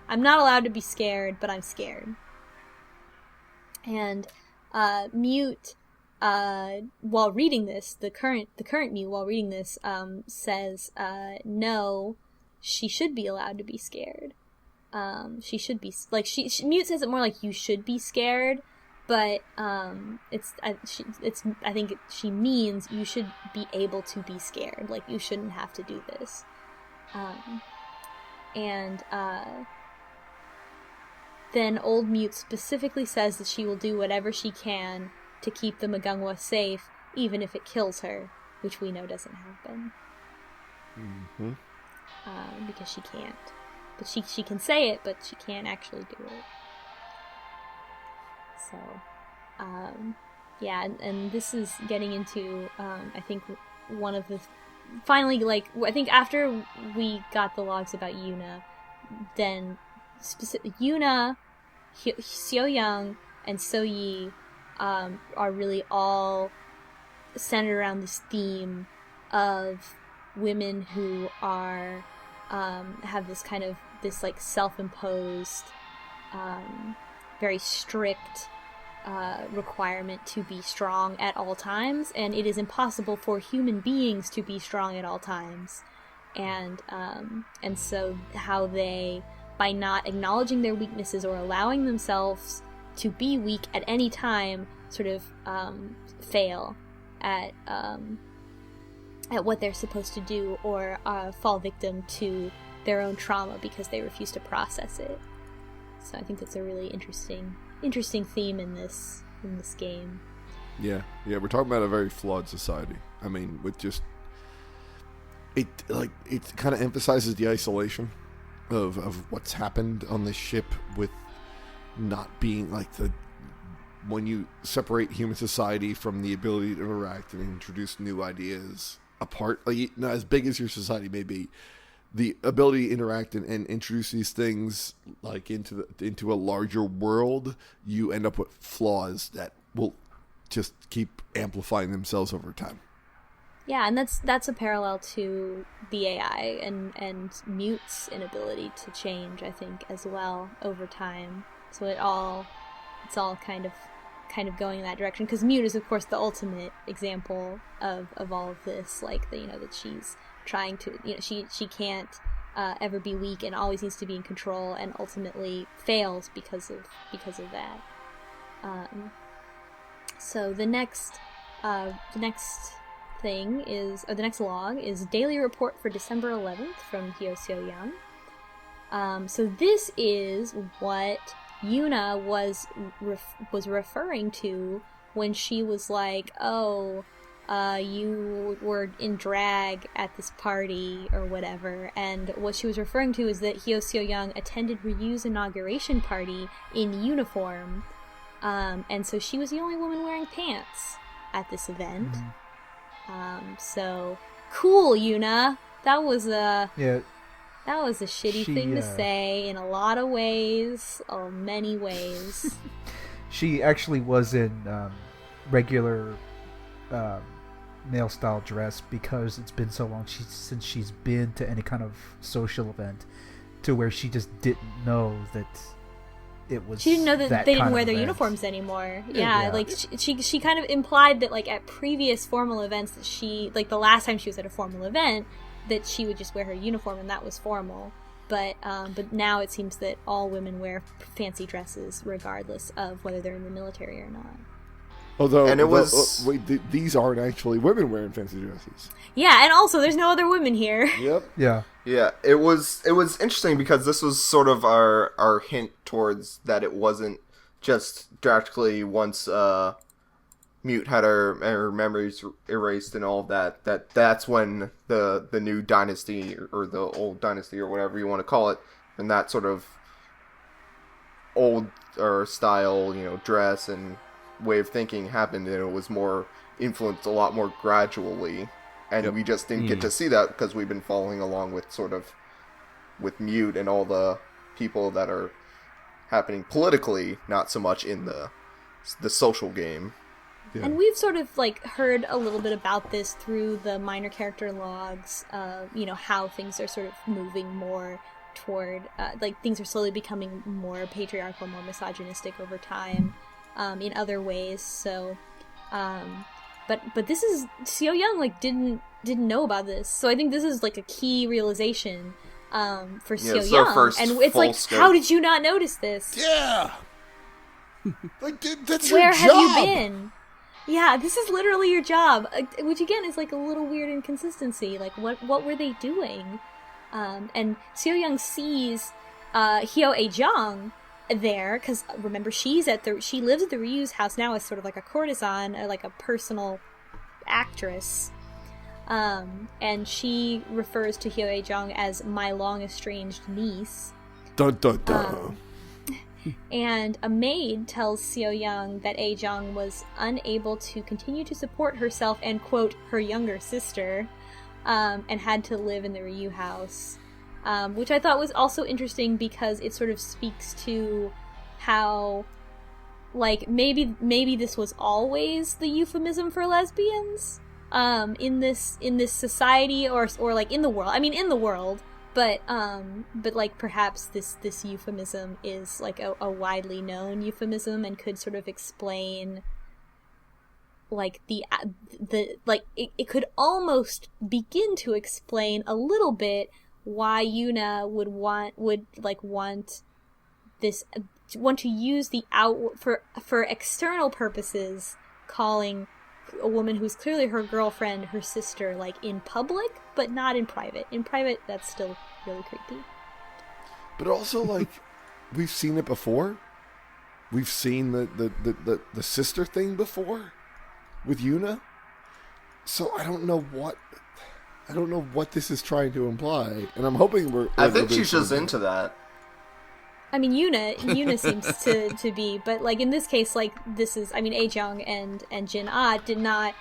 "I'm not allowed to be scared, but I'm scared." And Mute, while reading this, the current Mute while reading this, says, "No, she should be allowed to be scared. She should be like Mute says it more like you should be scared." But I think she means you should be able to be scared. Like, you shouldn't have to do this. Then Old Mute specifically says that she will do whatever she can to keep the Magungwa safe, even if it kills her, which we know doesn't happen. Because she can't. But she can say it, but she can't actually do it. So, and this is getting into, I think, one of the, finally, like, I think after we got the logs about Yuna, then Yuna, Seo Young, and So Yi are really all centered around this theme of women who are have this like self-imposed, very strict requirement to be strong at all times, and it is impossible for human beings to be strong at all times. And so how they, by not acknowledging their weaknesses or allowing themselves to be weak at any time, sort of fail at what they're supposed to do, or fall victim to their own trauma because they refuse to process it. So I think that's a really interesting theme in this game. Yeah, we're talking about a very flawed society. I mean, with just it kind of emphasizes the isolation of what's happened on this ship, with not being like when you separate human society from the ability to interact and introduce new ideas apart, like, not as big as your society may be, the ability to interact and introduce these things like into a larger world, you end up with flaws that will just keep amplifying themselves over time. Yeah, and that's a parallel to the AI and Mute's inability to change, I think, as well over time. So it's all kind of going in that direction, because Mute is of course the ultimate example of all of this, like that she's trying to, she can't ever be weak and always needs to be in control, and ultimately fails because of that. So the next thing is, or the next log is daily report for December 11th from Hyo Seo-young. So this is what Yuna was referring to when she was like, oh, you were in drag at this party or whatever, and what she was referring to is that Hyo Seo-young attended Ryu's inauguration party in uniform, and so she was the only woman wearing pants at this event. So cool, Yuna. That was a shitty thing to say in a lot of ways, or many ways. She actually was in regular male style dress because it's been so long since she's been to any kind of social event, to where she just didn't know that it was. She didn't know that they didn't wear their event. uniforms anymore. Yeah, like she kind of implied that, like, at previous formal events that she, like the last time she was at a formal event, that she would just wear her uniform and that was formal. But now it seems that all women wear fancy dresses regardless of whether they're in the military or not. Although, and it was these aren't actually women wearing fancy dresses. Yeah, and also there's no other women here. Yep. Yeah. It was interesting because this was sort of our hint towards that it wasn't just drastically once Mute had her memories erased and all of that's when the new dynasty or the old dynasty or whatever you want to call it, and that sort of old or style, dress and way of thinking happened, and it was more influenced a lot more gradually, and we just didn't get to see that because we've been following along with Mute and all the people that are happening politically, not so much in the social game. Yeah. And we've sort of like heard a little bit about this through the minor character logs, how things are sort of moving more toward, like things are slowly becoming more patriarchal, more misogynistic over time, in other ways. So, but this is, Seo-young like didn't know about this, so I think this is like a key realization for Seo-young, and it's like, how did you not notice this? Yeah, like, dude, that's where your have job. you been? Yeah, this is literally your job, which again is like a little weird inconsistency. Like, what were they doing? And Seo-young sees Hyo A-jung there, because remember she lives at the Ryu's house now as sort of like a courtesan, like a personal actress. And she refers to Hyo A-jung as my long estranged niece. Dun dun dun. And a maid tells Seo-young that A-jung was unable to continue to support herself and, quote, her younger sister, and had to live in the Ryu house. Which I thought was also interesting because it sort of speaks to how like maybe this was always the euphemism for lesbians in this society or like in the world. I mean, in the world, but like perhaps this euphemism is like a widely known euphemism and could sort of explain like the like it could almost begin to explain a little bit why Yuna would want to use the for external purposes, calling a woman who's clearly her girlfriend her sister, like in public but not in private. In private, that's still really creepy. But also, like, we've seen it before. We've seen the sister thing before with Yuna. So I don't know what this is trying to imply, and I'm hoping I think she's just into that. I mean, Yuna seems to be, but like in this case, like this is, I mean, A-Jung and Jin Ah did not,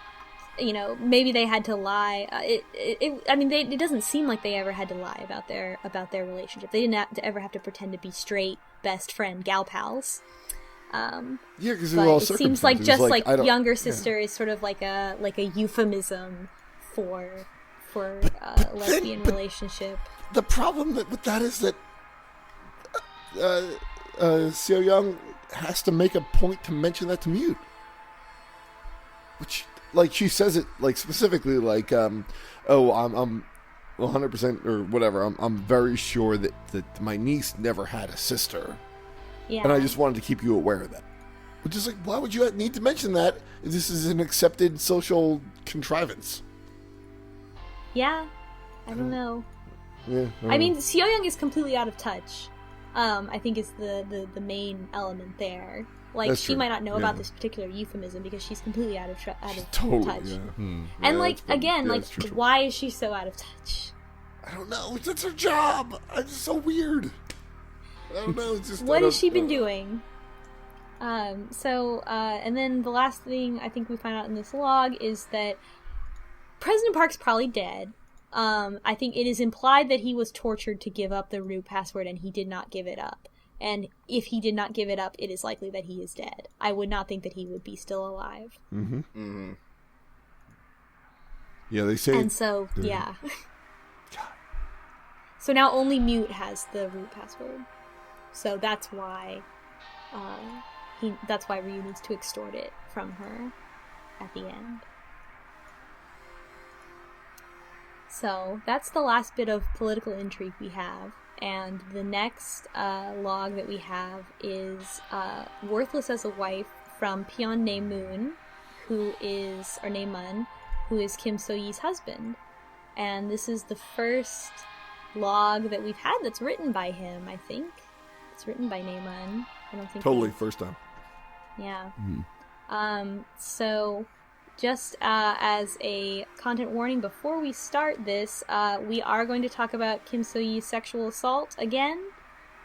you know, maybe they had to lie. It doesn't seem like they ever had to lie about their relationship. They didn't ever have to pretend to be straight best friend gal pals. Because it seems like just like younger sister is sort of like a euphemism for lesbian relationship. The problem with that is that Seo Young has to make a point to mention that to Mute, which, like, she says it like specifically, like, I'm 100% or whatever. I'm very sure that my niece never had a sister, and I just wanted to keep you aware of that. Which is like, why would you need to mention that if this is an accepted social contrivance? Yeah, I don't know. Yeah, I mean, Seo Young is completely out of touch. I think is the main element there. Like, That's she true. might not know about this particular euphemism because she's completely out of touch. Yeah. And like again, like true. why is she so out of touch? I don't know. That's her job. It's so weird. I don't know. It's just What has she been doing? And then the last thing I think we find out in this log is that President Park's probably dead. I think it is implied that he was tortured to give up the root password and he did not give it up. And if he did not give it up, it is likely that he is dead. I would not think that he would be still alive. Mm-hmm. Mm-hmm. Yeah, they say... And so, yeah. So now only Mute has the root password. So that's why Ryu needs to extort it from her at the end. So that's the last bit of political intrigue we have, and the next log that we have is Worthless as a Wife from Pyeon Nae-moon, who is Kim So-yee's husband. And this is the first log that we've had that's written by him, I think. It's written by Nae-moon. I don't think Totally, first time. Yeah. So... Just as a content warning before we start this, we are going to talk about Kim So-yee's sexual assault again,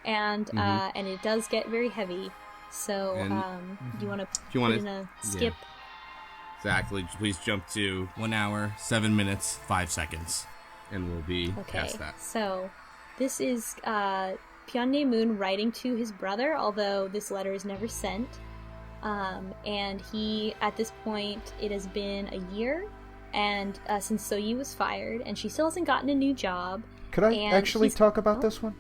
and it does get very heavy. So, do you want to put in a skip? Yeah. Exactly. Please jump to 1 hour, 7 minutes, 5 seconds, and we'll be past that. So, this is Pyeon Nae-moon writing to his brother, although this letter is never sent. And he, at this point, it has been a year, and since So-yee was fired, and she still hasn't gotten a new job. Could I actually talk about this one?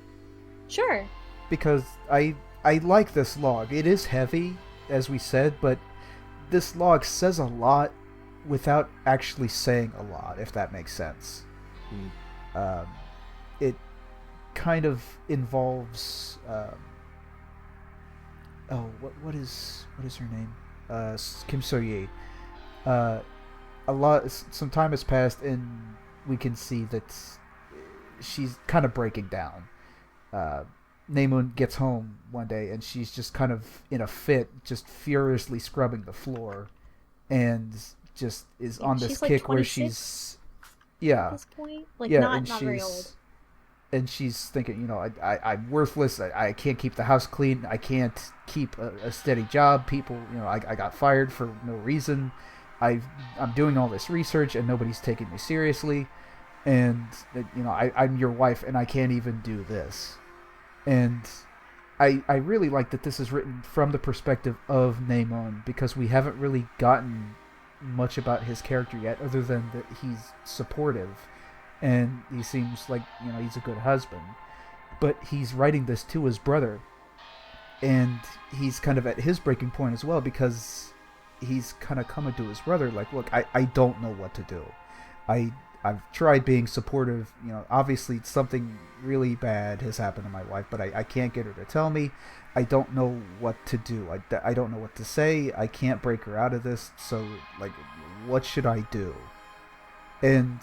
Sure. Because I like this log. It is heavy, as we said, but this log says a lot without actually saying a lot, if that makes sense. It kind of involves... what is her name? Kim So-yee. Some time has passed, and we can see that she's kind of breaking down. Nae-moon gets home one day, and she's just kind of in a fit, just furiously scrubbing the floor, and just is on this kick like where she's at this point, like not very old. And she's thinking, I'm worthless. I can't keep the house clean. I can't keep a steady job. People, I got fired for no reason. I'm doing all this research and nobody's taking me seriously. And, I'm your wife and I can't even do this. And I really like that this is written from the perspective of Namon, because we haven't really gotten much about his character yet, other than that he's supportive and he seems like, he's a good husband. But he's writing this to his brother, and he's kind of at his breaking point as well, because he's kind of coming to his brother like, look, I don't know what to do. I've tried being supportive. Obviously something really bad has happened to my wife, but I can't get her to tell me. I don't know what to do. I don't know what to say. I can't break her out of this. So, like, what should I do? And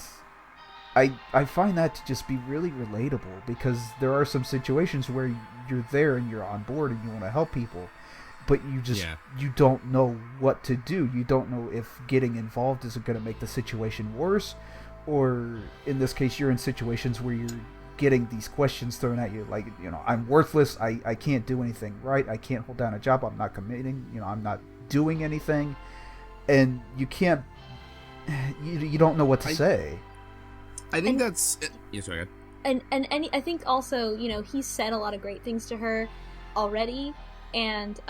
I find that to just be really relatable, because there are some situations where you're there and you're on board and you want to help people, but you don't know what to do. You don't know if getting involved is going to make the situation worse, or in this case, you're in situations where you're getting these questions thrown at you, like, I'm worthless, I can't do anything right, I can't hold down a job, I'm not committing, I'm not doing anything, and you can't, you don't know what to say. I think that's... Yes, sorry. And I think also, he's said a lot of great things to her already, and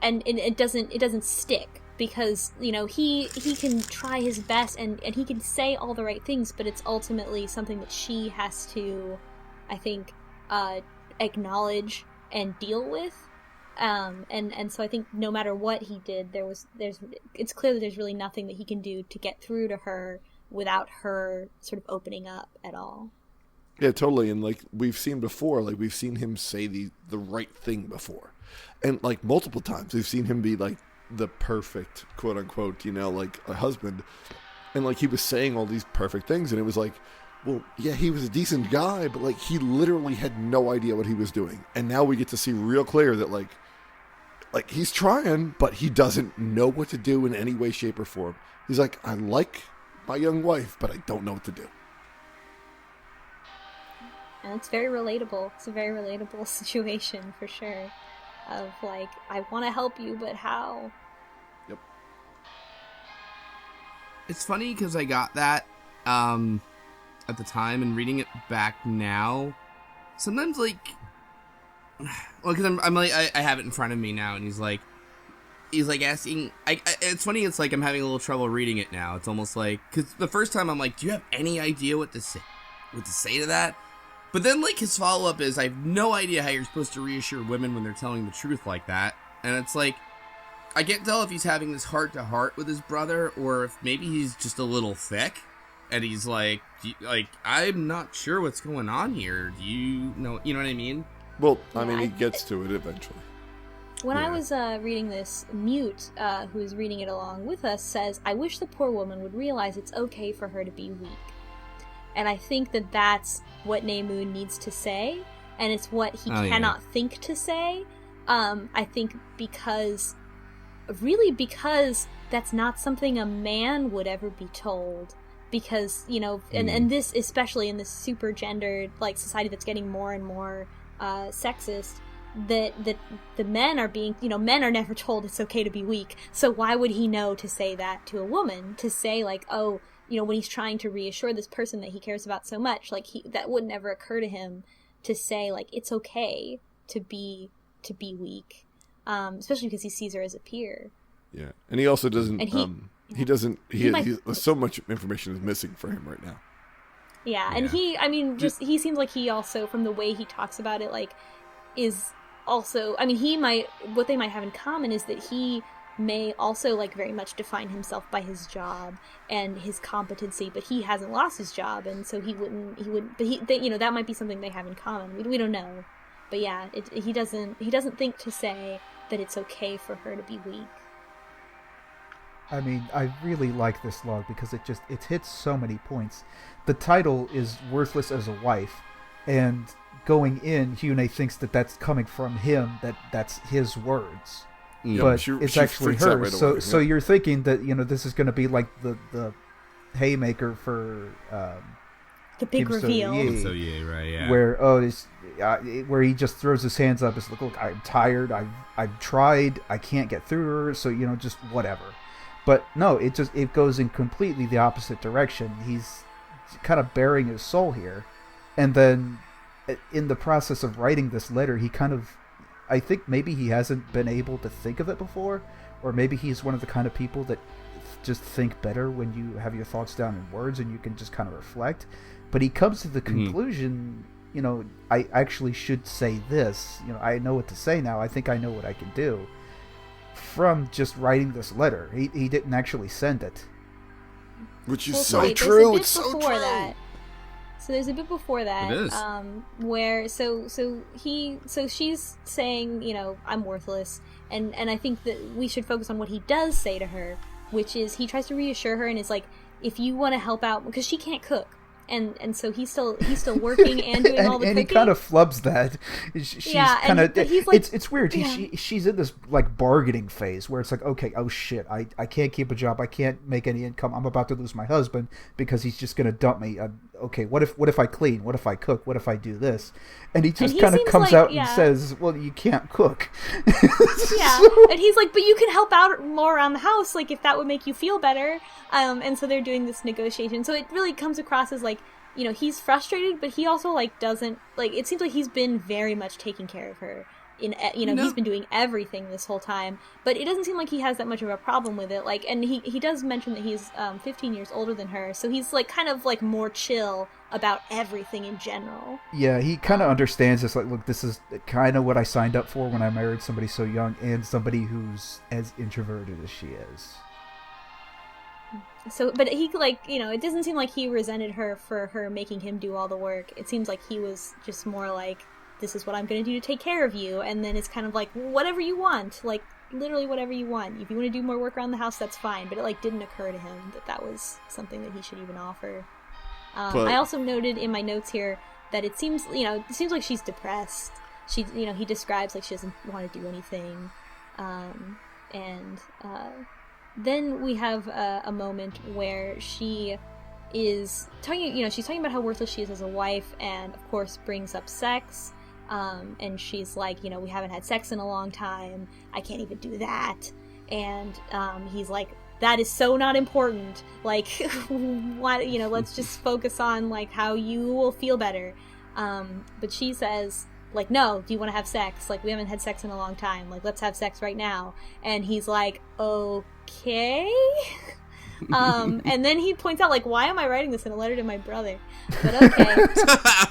it doesn't stick, because he can try his best and he can say all the right things, but it's ultimately something that she has to, I think, acknowledge and deal with, and so I think no matter what he did, it's clear that there's really nothing that he can do to get through to her without her sort of opening up at all. Yeah, totally. And like we've seen before, like we've seen him say the right thing before, and like multiple times we've seen him be like the perfect, quote unquote, like a husband, and like he was saying all these perfect things, and it was like, well, yeah, he was a decent guy, but like he literally had no idea what he was doing, and now we get to see real clear that like he's trying, but he doesn't know what to do in any way, shape, or form. He's like, I like my young wife, but I don't know what to do. And it's very relatable. It's a very relatable situation for sure. Of like, I want to help you, but how? Yep. It's funny because I got that at the time, and reading it back now, sometimes like, well, because I'm like, I have it in front of me now, and he's like asking. It's funny. It's like I'm having a little trouble reading it now. It's almost like, because the first time I'm like, do you have any idea what to say to that? But then, like, his follow-up is, I have no idea how you're supposed to reassure women when they're telling the truth like that. And it's like, I can't tell if he's having this heart-to-heart with his brother, or if maybe he's just a little thick, and he's like, I'm not sure what's going on here. Do you know what I mean? Well, I mean, he gets to it eventually. When I was reading this, Mute, who's reading it along with us, says, I wish the poor woman would realize it's okay for her to be weak. And I think that that's what Naemun needs to say, and it's what he cannot think to say. I think because that's not something a man would ever be told. Because, and this, especially in this super gendered, like, society that's getting more and more sexist, that the men are being, men are never told it's okay to be weak. So why would he know to say that to a woman? To say, like, oh, when he's trying to reassure this person that he cares about so much, like, that would never occur to him to say, like, it's okay to be weak, especially because he sees her as a peer. Yeah, and he also doesn't. He so much information is missing for him right now. Yeah, and he seems like he also, from the way he talks about it, like, is also, what they might have in common is that he may also, like, very much define himself by his job and his competency, but he hasn't lost his job, and so he wouldn't, but that might be something they have in common. We don't know. But yeah, he doesn't think to say that it's okay for her to be weak. I mean, I really like this log because it hits so many points. The title is Worthless as a Wife, and going in, Hyune thinks that that's coming from him, that's his words. Yeah, but it's actually hers. Right so you're thinking that this is going to be like the haymaker for the big Kim reveal. So right, yeah. Where he just throws his hands up. It's like, look, I'm tired. I've tried. I can't get through her. So just whatever. But no, it goes in completely the opposite direction. He's kind of bearing his soul here, and then in the process of writing this letter, he kind of I think maybe he hasn't been able to think of it before, or maybe he's one of the kind of people that just think better when you have your thoughts down in words and you can just kind of reflect. But he comes to the conclusion, you know, I actually should say this. You know, I know what to say now. I think I know what I can do. From just writing this letter. He didn't actually send it. Which is Well, so wait, true. It's so true. That. So there's a bit before that, It is. where she's saying, you know, I'm worthless, and I think that we should focus on what he does say to her, which is he tries to reassure her and is like, if you want to help out, because she can't cook. And so he's still working and doing all the and cooking. he kind of flubs that. She's kind of. He's like, it's weird. yeah. She's in this like bargaining phase where it's like, okay, oh shit, I can't keep a job. I can't make any income. I'm about to lose my husband because he's just gonna dump me. Okay, what if I clean? What if I cook? What if I do this? And he just kind of comes out and says, well, you can't cook. Yeah, So- and he's like, but you can help out more around the house, like, if that would make you feel better. And so they're doing this negotiation. So it really comes across as, like, you know, he's frustrated, but he also, like, doesn't, like, it seems like he's been very much taking care of her. He's been doing everything this whole time, but it doesn't seem like he has that much of a problem with it. Like, and he does mention that he's 15 years older than her, so he's, like, kind of, like, more chill about everything in general. Yeah, he kind of understands this. Like, look, this is kind of what I signed up for when I married somebody so young and somebody who's as introverted as she is. So, but he, like, you know, it doesn't seem like he resented her for her making him do all the work. It seems like he was just more like, this is what I'm going to do to take care of you. And then it's kind of like, whatever you want. Like, literally whatever you want. If you want to do more work around the house, that's fine. But it, like, didn't occur to him that that was something that he should even offer. I also noted in my notes here that it seems like she's depressed. She, you know, he describes, like, she doesn't want to do anything. Then we have a moment where she is talking, you know, she's talking about how worthless she is as a wife, and of course brings up sex. And she's like, you know, we haven't had sex in a long time. I can't even do that. And he's like, that is so not important. Like, why, you know, let's just focus on, like, how you will feel better. But she says, like, no, do you want to have sex? Like, we haven't had sex in a long time. Like, let's have sex right now. And he's like, okay. And then he points out, like, why am I writing this in a letter to my brother? But okay.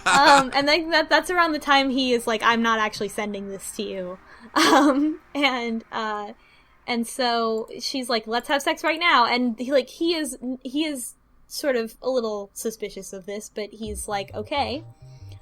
And then that's around the time he is like, I'm not actually sending this to you. And so she's like, let's have sex right now. And he is sort of a little suspicious of this, but he's like, okay.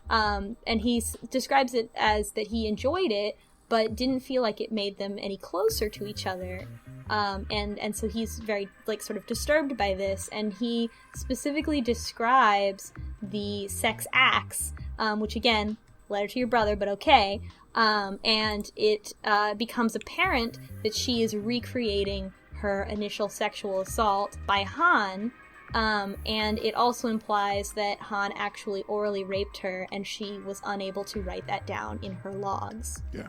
And he describes it as that he enjoyed it, but didn't feel like it made them any closer to each other. And so he's very, like, sort of disturbed by this, and he specifically describes the sex acts, which, again, letter to your brother, but okay. And it becomes apparent that she is recreating her initial sexual assault by Han, and it also implies that Han actually orally raped her, and she was unable to write that down in her logs. Yeah.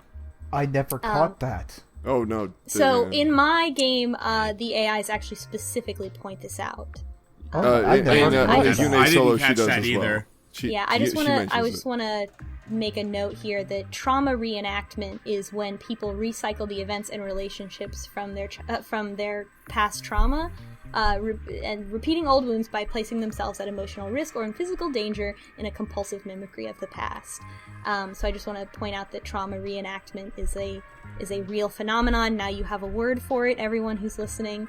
I never caught that. Oh, no. So, in my game, the AIs actually specifically point this out. I never I Yune Solo, didn't she catch does that as either. well. I just mentions want to make a note here that trauma reenactment is when people recycle the events and relationships from their past trauma, and repeating old wounds by placing themselves at emotional risk or in physical danger in a compulsive mimicry of the past. So I just want to point out that trauma reenactment is a real phenomenon. Now you have a word for it, everyone who's listening.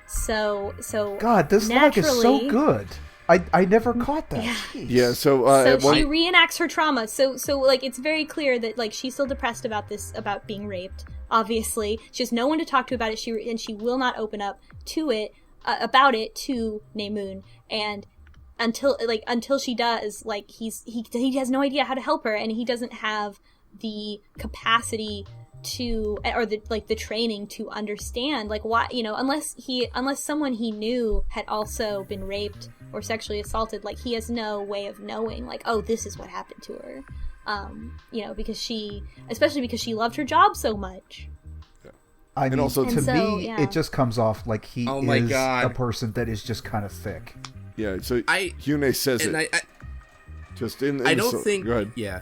So God, this log is so good. I never caught that. Yeah. Yeah, so she reenacts her trauma. So like, it's very clear that, like, she's still depressed about this, about being raped. Obviously, she has no one to talk to about it. She will not open up to it about it to Naemun. And until she does, like, he has no idea how to help her, and he doesn't have the capacity to, or the training to understand, like, why, you know, unless someone he knew had also been raped or sexually assaulted, like, he has no way of knowing, like, oh, this is what happened to her. You know, especially because she loved her job so much. I mean, also to me, yeah. it just comes off like he Oh my is God. a person that is just kind of thick. Yeah, so Yune says And it. Just in I the don't think. Go ahead. Yeah.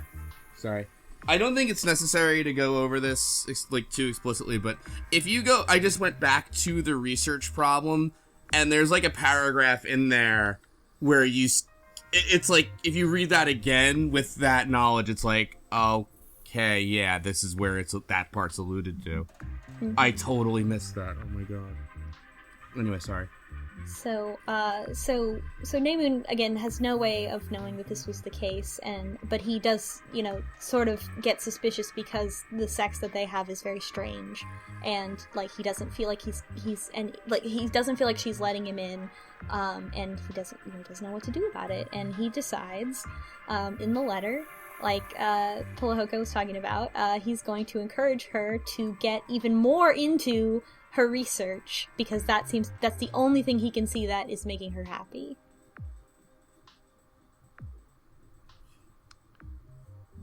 Sorry. I don't think it's necessary to go over this like too explicitly, but if you go, I just went back to the research problem, and there's like a paragraph in there where it's like if you read that again with that knowledge, it's like, okay, yeah, this is where that part's alluded to. Mm-hmm. I totally missed that. Oh my god. Anyway, sorry. So Naemun again has no way of knowing that this was the case, but he does, sort of get suspicious because the sex that they have is very strange, and like he doesn't feel like he doesn't feel like she's letting him in, and he doesn't know what to do about it, and he decides, in the letter, like Pullahoko was talking about, he's going to encourage her to get even more into her research, because that's the only thing he can see that is making her happy.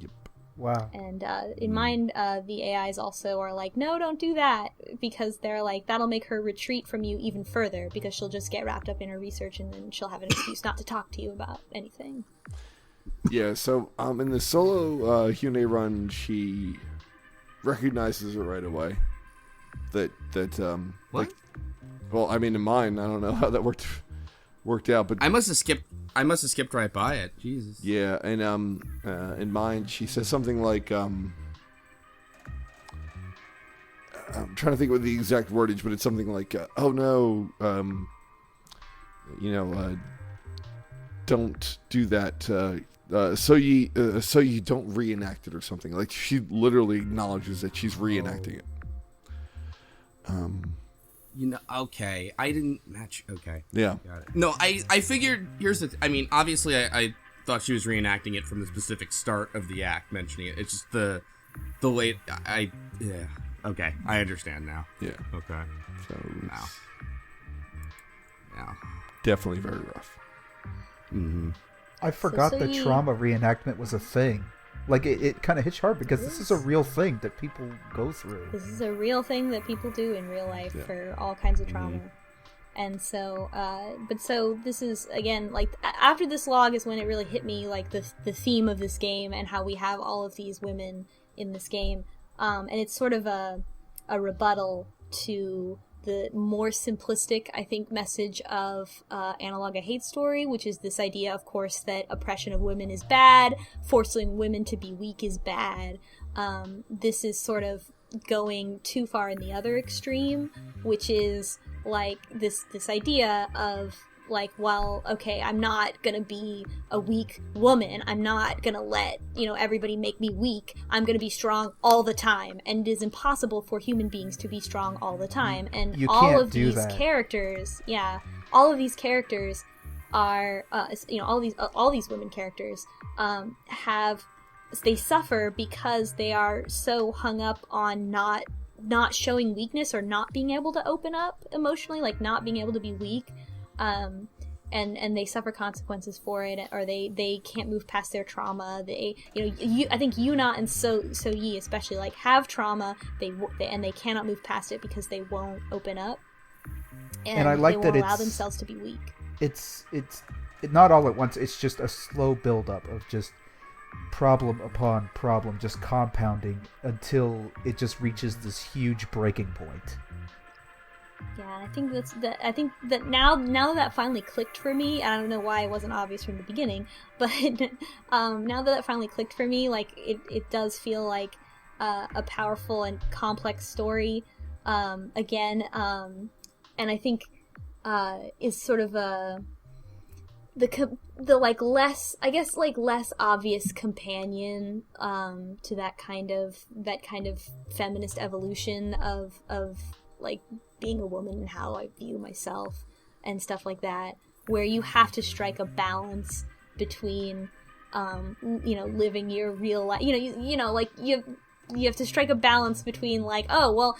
Yep. Wow. And in mind, the AIs also are like, no, don't do that, because they're like, that'll make her retreat from you even further, because she'll just get wrapped up in her research, and then she'll have an excuse not to talk to you about anything. Yeah, so in the solo Hyune run, she recognizes it right away. That what? Like, well, I mean, in mine, I don't know how that worked out, but I must have skipped right by it. Jesus. Yeah, and in mine, she says something like I'm trying to think of the exact wordage, but it's something like, "Oh no, don't do that. So you don't reenact it," or something. Like, she literally acknowledges that she's reenacting it. Okay. I didn't match. Okay. Yeah. Got it. No, I figured. I mean, obviously, I thought she was reenacting it from the specific start of the act, mentioning it. It's just the way yeah. Okay, I understand now. Yeah. Okay. So now. Definitely very rough. Mm-hmm. I forgot that trauma reenactment was a thing. Like, it kind of hits hard because this is a real thing that people go through. This is a real thing that people do in real life for all kinds of trauma. Mm-hmm. And so, so this is, again, like, after this log is when it really hit me, like, the theme of this game and how we have all of these women in this game. And it's sort of a rebuttal to the more simplistic, I think, message of Analog a Hate Story, which is this idea, of course, that oppression of women is bad, forcing women to be weak is bad. This is sort of going too far in the other extreme, which is like this idea of like, well, okay, I'm not gonna be a weak woman. I'm not gonna let, everybody make me weak. I'm gonna be strong all the time. And it is impossible for human beings to be strong all the time. And all of these characters, all of these characters are, all these women characters, they suffer because they are so hung up on not showing weakness or not being able to open up emotionally, like not being able to be weak. And they suffer consequences for it, or they can't move past their trauma. I think Yuna and So Yi especially, like, have trauma, and they cannot move past it because they won't open up, and I like they won't allow themselves to be weak. It's not all at once. It's just a slow buildup of just problem upon problem, just compounding until it just reaches this huge breaking point. Yeah, I think I think that now that finally clicked for me. I don't know why it wasn't obvious from the beginning, but now that finally clicked for me, like it does feel like a powerful and complex story again, and I think is sort of the like less, I guess, like less obvious companion to that kind of feminist evolution of like being a woman and how I view myself and stuff like that, where you have to strike a balance between living your real life, like you have to strike a balance between like, oh well,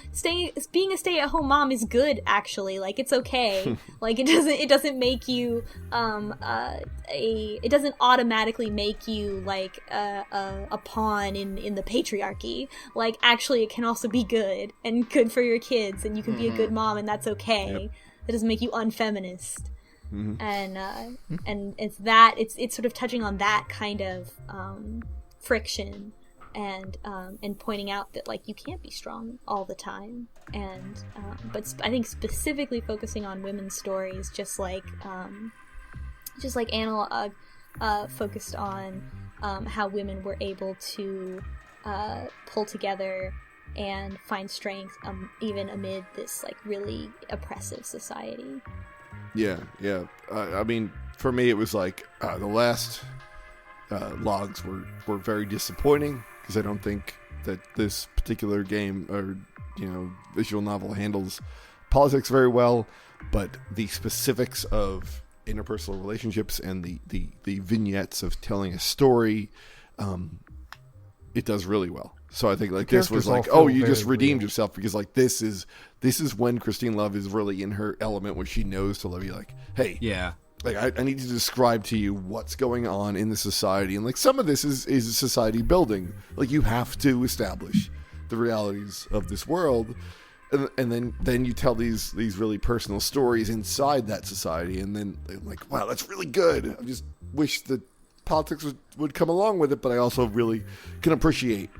being a stay-at-home mom is good, actually, like it's okay. Like it doesn't make you it doesn't automatically make you like a pawn in the patriarchy. Like, actually, it can also be good and good for your kids, and you can be a good mom, and that's okay. Yep. It doesn't make you unfeminist. Mm-hmm. And it's sort of touching on that kind of friction. and pointing out that like you can't be strong all the time, and I think specifically focusing on women's stories, just like Analog focused on how women were able to pull together and find strength even amid this like really oppressive society. Yeah. I mean, for me, it was like the last logs were very disappointing because I don't think that this particular game or visual novel handles politics very well, but the specifics of interpersonal relationships and the vignettes of telling a story, it does really well. So I think like this was like, oh, you just redeemed yourself, because like this is when Christine Love is really in her element, where she knows to be like, hey, Yeah. like I need to describe to you what's going on in the society, and like some of this is society building. Like you have to establish the realities of this world, and then you tell these really personal stories inside that society, and then I'm like, wow, that's really good. I just wish that politics would come along with it, but I also really can appreciate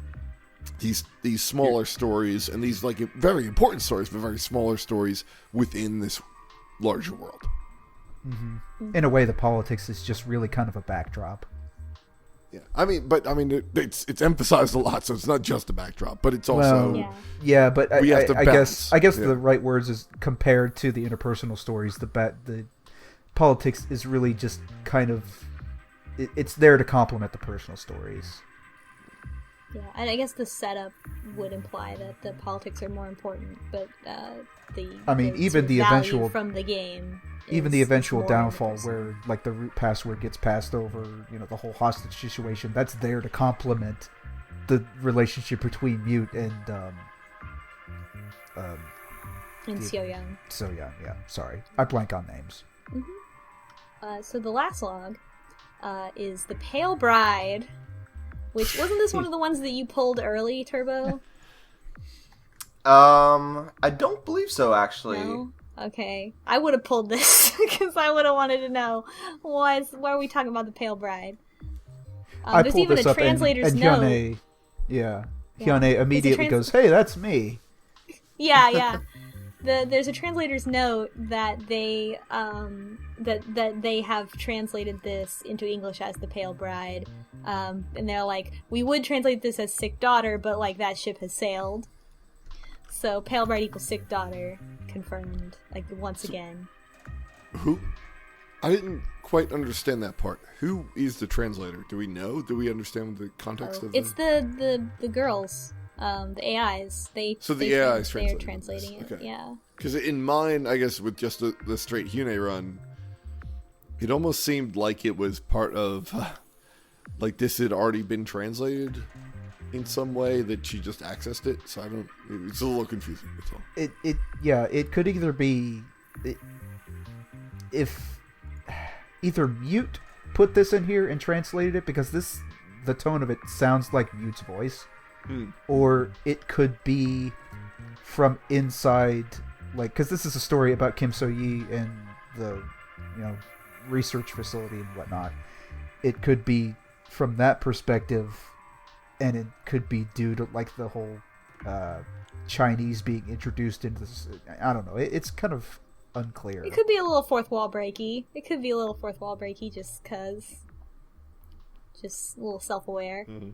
these smaller stories and these like very important stories, but very smaller stories within this larger world. Mm-hmm. In a way, the politics is just really kind of a backdrop. Yeah, I mean, it's emphasized a lot, so it's not just a backdrop, but it's also yeah. But I guess the right words is compared to the interpersonal stories. The politics is really just kind of it's there to complement the personal stories. Yeah, and I guess the setup would imply that the politics are more important, but even the eventual from the game. Even the eventual downfall, where like the root password gets passed over, the whole hostage situation, that's there to complement the relationship between Mute and So Young. So Young, yeah. Sorry, I blank on names. Mm-hmm. So the last log is the Pale Bride, which wasn't this one of the ones that you pulled early, Turbo? I don't believe so, actually. No? Okay, I would have pulled this because I would have wanted to know why are we talking about the Pale Bride? I there's pulled even this a up translator's and note. Hyune immediately goes, "Hey, that's me." Yeah. There's a translator's note that they that they have translated this into English as the Pale Bride, and they're like, we would translate this as sick daughter, but like that ship has sailed. So Pale Bride equals sick daughter. Confirmed, like once again. Who? I didn't quite understand that part. Who is the translator? Do we know? Do we understand the context of it? It's the girls, the AIs. The AIs they're translating it. Okay. Yeah. Because in mine, I guess with just the straight Hyune run, it almost seemed like it was part of, like this had already been translated in some way that she just accessed it, so it's a little confusing, that's all. It could either be if either Mute put this in here and translated it, because the tone of it sounds like Mute's voice, or it could be from inside, like, because this is a story about Kim So-yi and the research facility and whatnot. It could be from that perspective, and it could be due to like the whole Chinese being introduced into this. I don't know. It's kind of unclear. It could be a little fourth wall breaky. Just a little self-aware. Mm-hmm.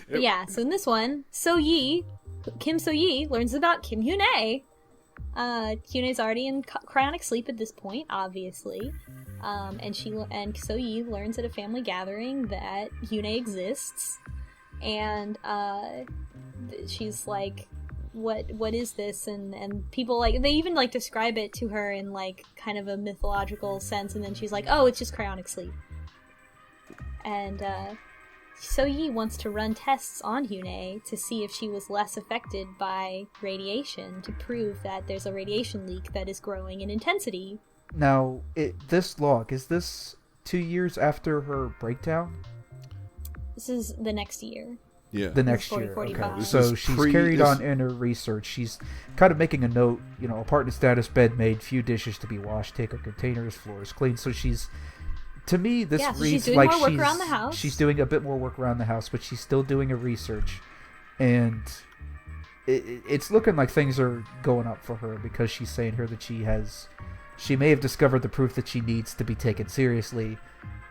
But yeah, so in this one, Kim So-yi learns about Kim Hyune. Hyune's already in cryonic sleep at this point, obviously. And So-yi learns at a family gathering that Hyune exists, and she's like, "What is this?" And people they even describe it to her in kind of a mythological sense, and then she's like, "Oh, it's just cryonic sleep." And So-yi wants to run tests on Hyune to see if she was less affected by radiation, to prove that there's a radiation leak that is growing in intensity. Now, this log, is this 2 years after her breakdown? This is the next year. Yeah. The next year. 45. Okay. So she's carried on in her research. She's kind of making a note, apartment status, bed made, few dishes to be washed, take her containers, floors clean. So she's To me, this Yeah, so reads she's doing like more work around the house. she's doing a bit more work around the house, but she's still doing a research, and it's looking like things are going up for her because she's saying here that she may have discovered the proof that she needs to be taken seriously,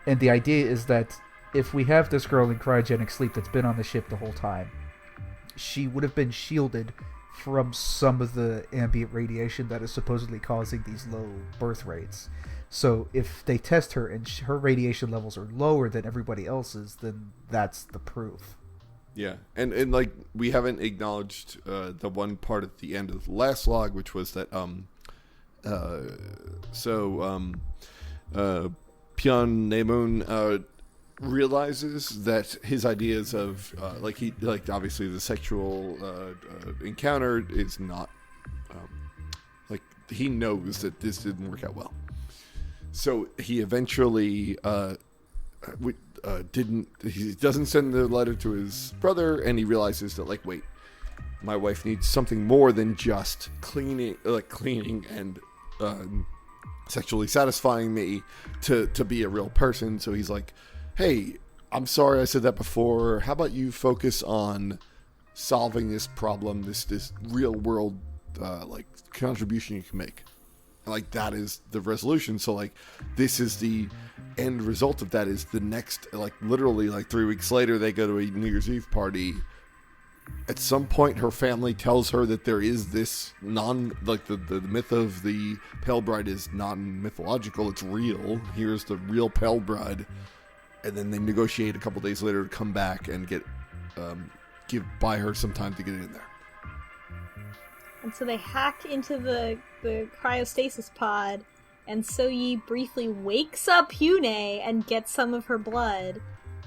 and the idea is that if we have this girl in cryogenic sleep that's been on the ship the whole time, she would have been shielded from some of the ambient radiation that is supposedly causing these low birth rates. So if they test her and her radiation levels are lower than everybody else's, then that's the proof. Yeah, and like we haven't acknowledged the one part at the end of the last log, which was that Pyeon Naemun realizes that his ideas of obviously the sexual encounter is not he knows that this didn't work out well. So he eventually he doesn't send the letter to his brother, and he realizes that wait, my wife needs something more than just cleaning and sexually satisfying me to be a real person. So he's like, hey, I'm sorry I said that before. How about you focus on solving this problem, this real world contribution you can make. That is the resolution. So this is the end result of that. Is the next literally 3 weeks later they go to a New Year's Eve party. At some point her family tells her that there is this the myth of the Pale Bride is non-mythological, it's real. Here's the real Pale Bride. And then they negotiate a couple days later to come back and get buy her some time to get in there. And so they hack into the cryostasis pod, and So-Yi briefly wakes up Hyune and gets some of her blood,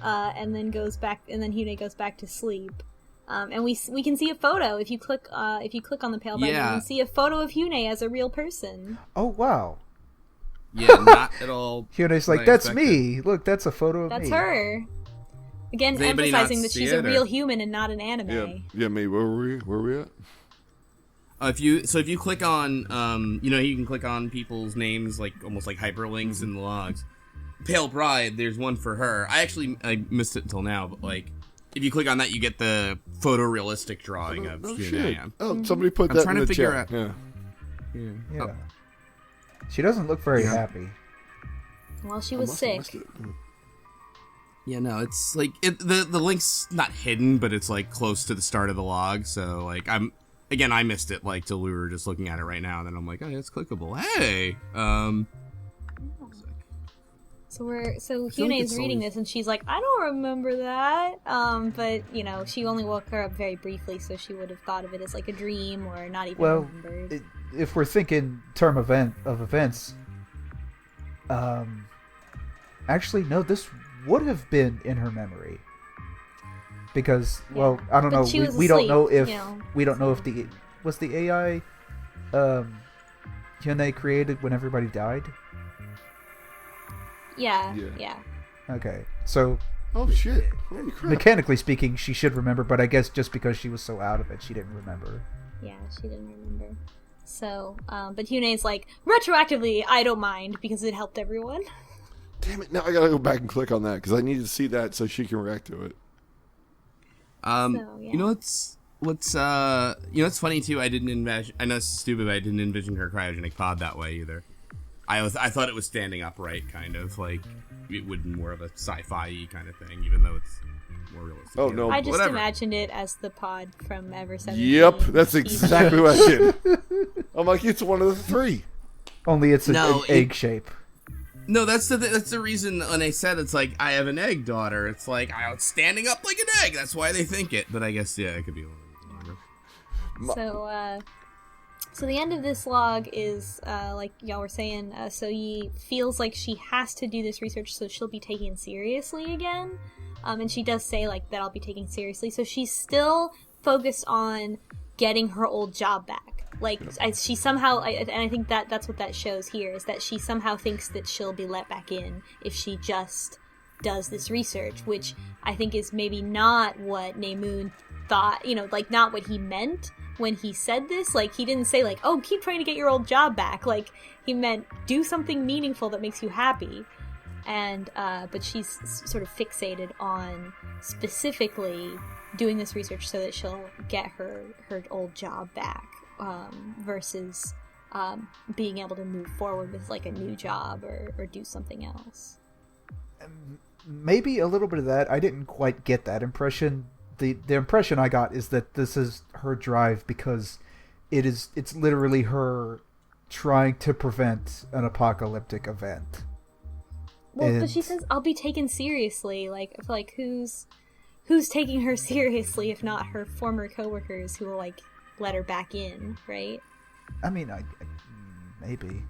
and then Hyune goes back to sleep. And we can see a photo if you click on the Pale Bride. Yeah. You can see a photo of Hyune as a real person. Oh wow! Yeah, not at all. Hyune's what like, I that's expected. me. Look, that's a photo of That's me. her. Again, Does anybody emphasizing not that see she's a it, or- real human and not an anime. Yeah, mate. Where were we at? If you click on, you can click on people's names, almost like hyperlinks in the logs. Pale Bride, there's one for her. I missed it until now, but if you click on that, you get the photorealistic drawing of Oh, Hyune. shit. Yeah. Oh, somebody put I'm that trying in to the figure chat. out- Yeah. Yeah. Oh. She doesn't look very Yeah. happy. Well, she was sick. Yeah, no, it's the link's not hidden, but it's close to the start of the log. So I missed it till we were just looking at it right now, and then I'm like, oh, it's clickable. Hey, So Hyune like is it's reading always- this, and she's like, I don't remember that. But she only woke her up very briefly, so she would have thought of it as a dream or not even remembered. If we're thinking term of events, actually no, this would have been in her memory. Because, well, I don't But know. she was We don't asleep, know if you know, was the AI Hyune created when everybody died. Yeah. Okay, so Oh shit! Holy crap! mechanically speaking, she should remember, but I guess just because she was so out of it, she didn't remember. Yeah, she didn't remember. So, but Hyune's like, retroactively, I don't mind, because it helped everyone. Damn it! Now I gotta go back and click on that because I need to see that so she can react to it. Yeah. You know what's funny too? I didn't envision. I know it's stupid, but I didn't envision her cryogenic pod that way either. I thought it was standing upright, kind of it would be more of a sci-fi kind of thing, even though it's more realistic. Oh, no. I just Whatever. imagined it as the pod from Ever 17. Yep, that's exactly what I did. I'm like, it's one of the three. Only it's an No, egg shape. No, that's the reason when I said it's I have an egg daughter. It's it's standing up like an egg. That's why they think it. But I guess it could be a little bit longer. So the end of this log is, like y'all were saying, So-Yi feels like she has to do this research so she'll be taken seriously again. And she does say, that I'll be taken seriously. So she's still focused on getting her old job back. She somehow, and I think that's what that shows here, is that she somehow thinks that she'll be let back in if she just does this research, which I think is maybe not what Naemun thought, not what he meant when he said this. He didn't say, oh, keep trying to get your old job back. He meant do something meaningful that makes you happy. and but she's sort of fixated on specifically doing this research so that she'll get her old job back, versus being able to move forward with like a new job or do something else. Maybe a little bit of that. I didn't quite get that impression. The impression I got is that this is her drive because it's literally her trying to prevent an apocalyptic event. Well, but she says, "I'll be taken seriously." Like, I feel like who's taking her seriously if not her former coworkers who will like let her back in, right? I mean, maybe.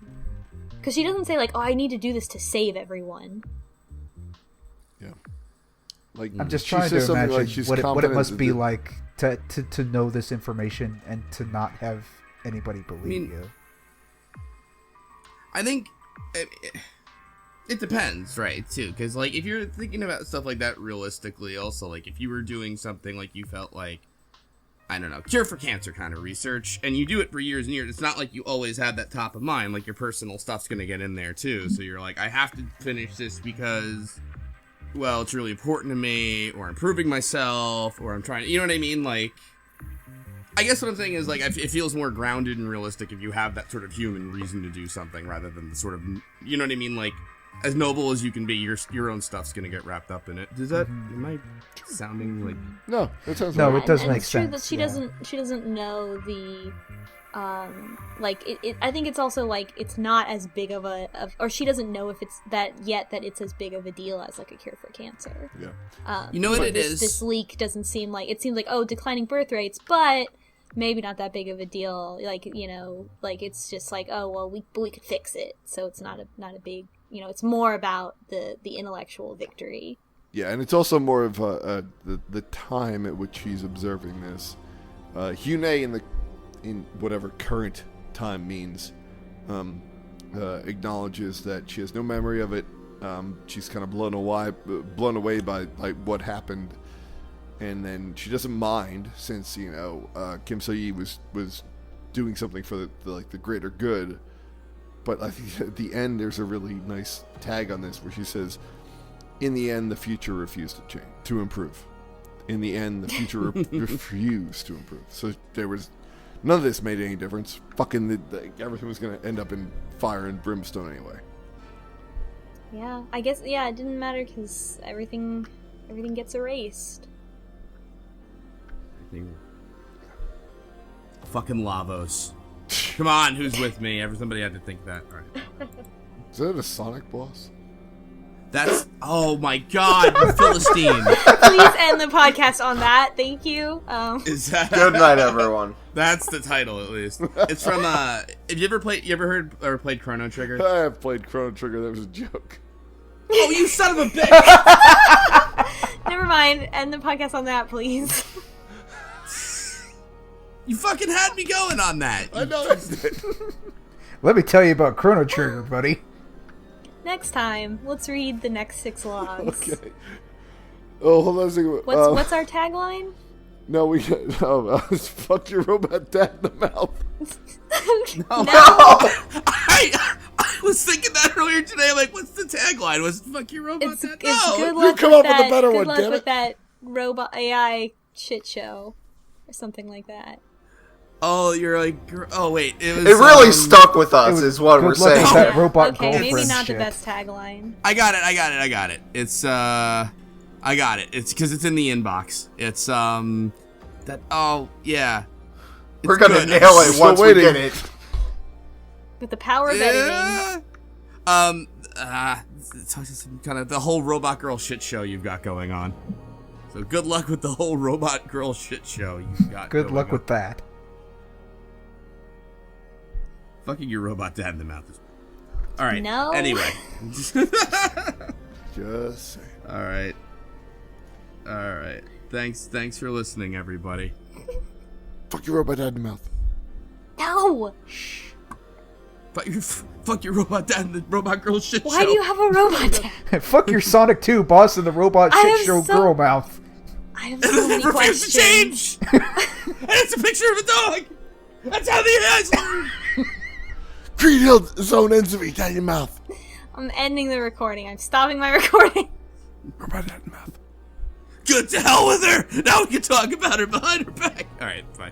Because she doesn't say like, "Oh, I need to do this to save everyone." Yeah. Like, I'm just she trying to says something imagine like what it must be that- like to know this information and to not have anybody believe you. I think it depends, right, too, because, like, if you're thinking about stuff like that realistically, also, like, if you were doing something like you felt like, I don't know, cure for cancer kind of research, and you do it for years and years, it's not like you always have that top of mind, like, your personal stuff's gonna get in there, too, so you're like, I have to finish this because, well, it's really important to me, or I'm proving myself, or I'm trying to, you know what I mean, like, I guess what I'm saying is, like, it feels more grounded and realistic if you have that sort of human reason to do something, rather than the sort of, you know what I mean, like, as noble as you can be, your own stuff's gonna get wrapped up in it. Does that, am I sounding like... No, that sounds No, right. it does and make it's true sense. that she doesn't know the like it I think it's also like it's not as big of or she doesn't know if it's that yet that it's as big of a deal as like a cure for cancer. Yeah. You know what it is? This leak doesn't seem like, it seems like, oh, declining birth rates, but maybe not that big of a deal. Like, you know, like it's just like, oh well, we could fix it, so it's not a big, you know, it's more about the intellectual victory. Yeah, and it's also more of the time at which she's observing this. Hyune in whatever current time means, acknowledges that she has no memory of it. She's kind of blown away by what happened, and then she doesn't mind since Kim So-yi was doing something for the greater good. But I think at the end there's a really nice tag on this where she says, "In the end, the future refused to improve. In the end, the future refused to improve." So there was none of this made any difference. Fucking everything was going to end up in fire and brimstone anyway. Yeah, I guess, yeah, it didn't matter because everything gets erased. Fucking Lavos. Come on, who's with me? Somebody had to think that. All right. Is that a Sonic boss? That's, oh my god, you Philistine. Please end the podcast on that. Thank you. Is that... Good night, everyone. That's the title, at least. It's from, have you ever heard or played Chrono Trigger? I have played Chrono Trigger. That was a joke. Oh, you son of a bitch! Never mind. End the podcast on that, please. You fucking had me going on that. I know that's it. Let me tell you about Chrono Trigger, buddy. Next time, let's read the next 6 logs. Okay. Oh, hold on a second. What's our tagline? No, we it's fuck your robot dad in the mouth. No. I was thinking that earlier today. I'm like, what's the tagline? Was fuck your robot It's dad? good No. luck come with up with a that. better Good one, luck damn with it. that robot AI shit show, or something like that. Oh, you're like, oh wait, it was. It really stuck with us, is what we're Good luck with saying. that robot Okay, maybe girlfriend not shit. the best tagline. I got it. It's I got it. It's because it's in the inbox. It's that. Oh yeah. We're It's gonna good. nail it Still once we waiting. get it. With the power of editing. It's some kind of the whole robot girl shit show you've got going on. So good luck with the whole robot girl shit show you've got. Good going luck on. with that. Fucking your robot dad in the mouth. All right. No. Anyway. Just saying. All right. Thanks for listening, everybody. Fuck your robot dad in the mouth. No! Fuck your robot dad and the robot girl shit Why show. do you have a robot dad? Fuck your Sonic 2 boss in the robot I shit am show so- girl mouth. I have And so many it refused to questions. change. And it's a picture of a dog. That's how the AI's learn. Green Hill Zone ends of each in your mouth. I'm ending the recording. I'm stopping my recording. We're about to math. Good, to hell with her. Now we can talk about her behind her back. All right, fine.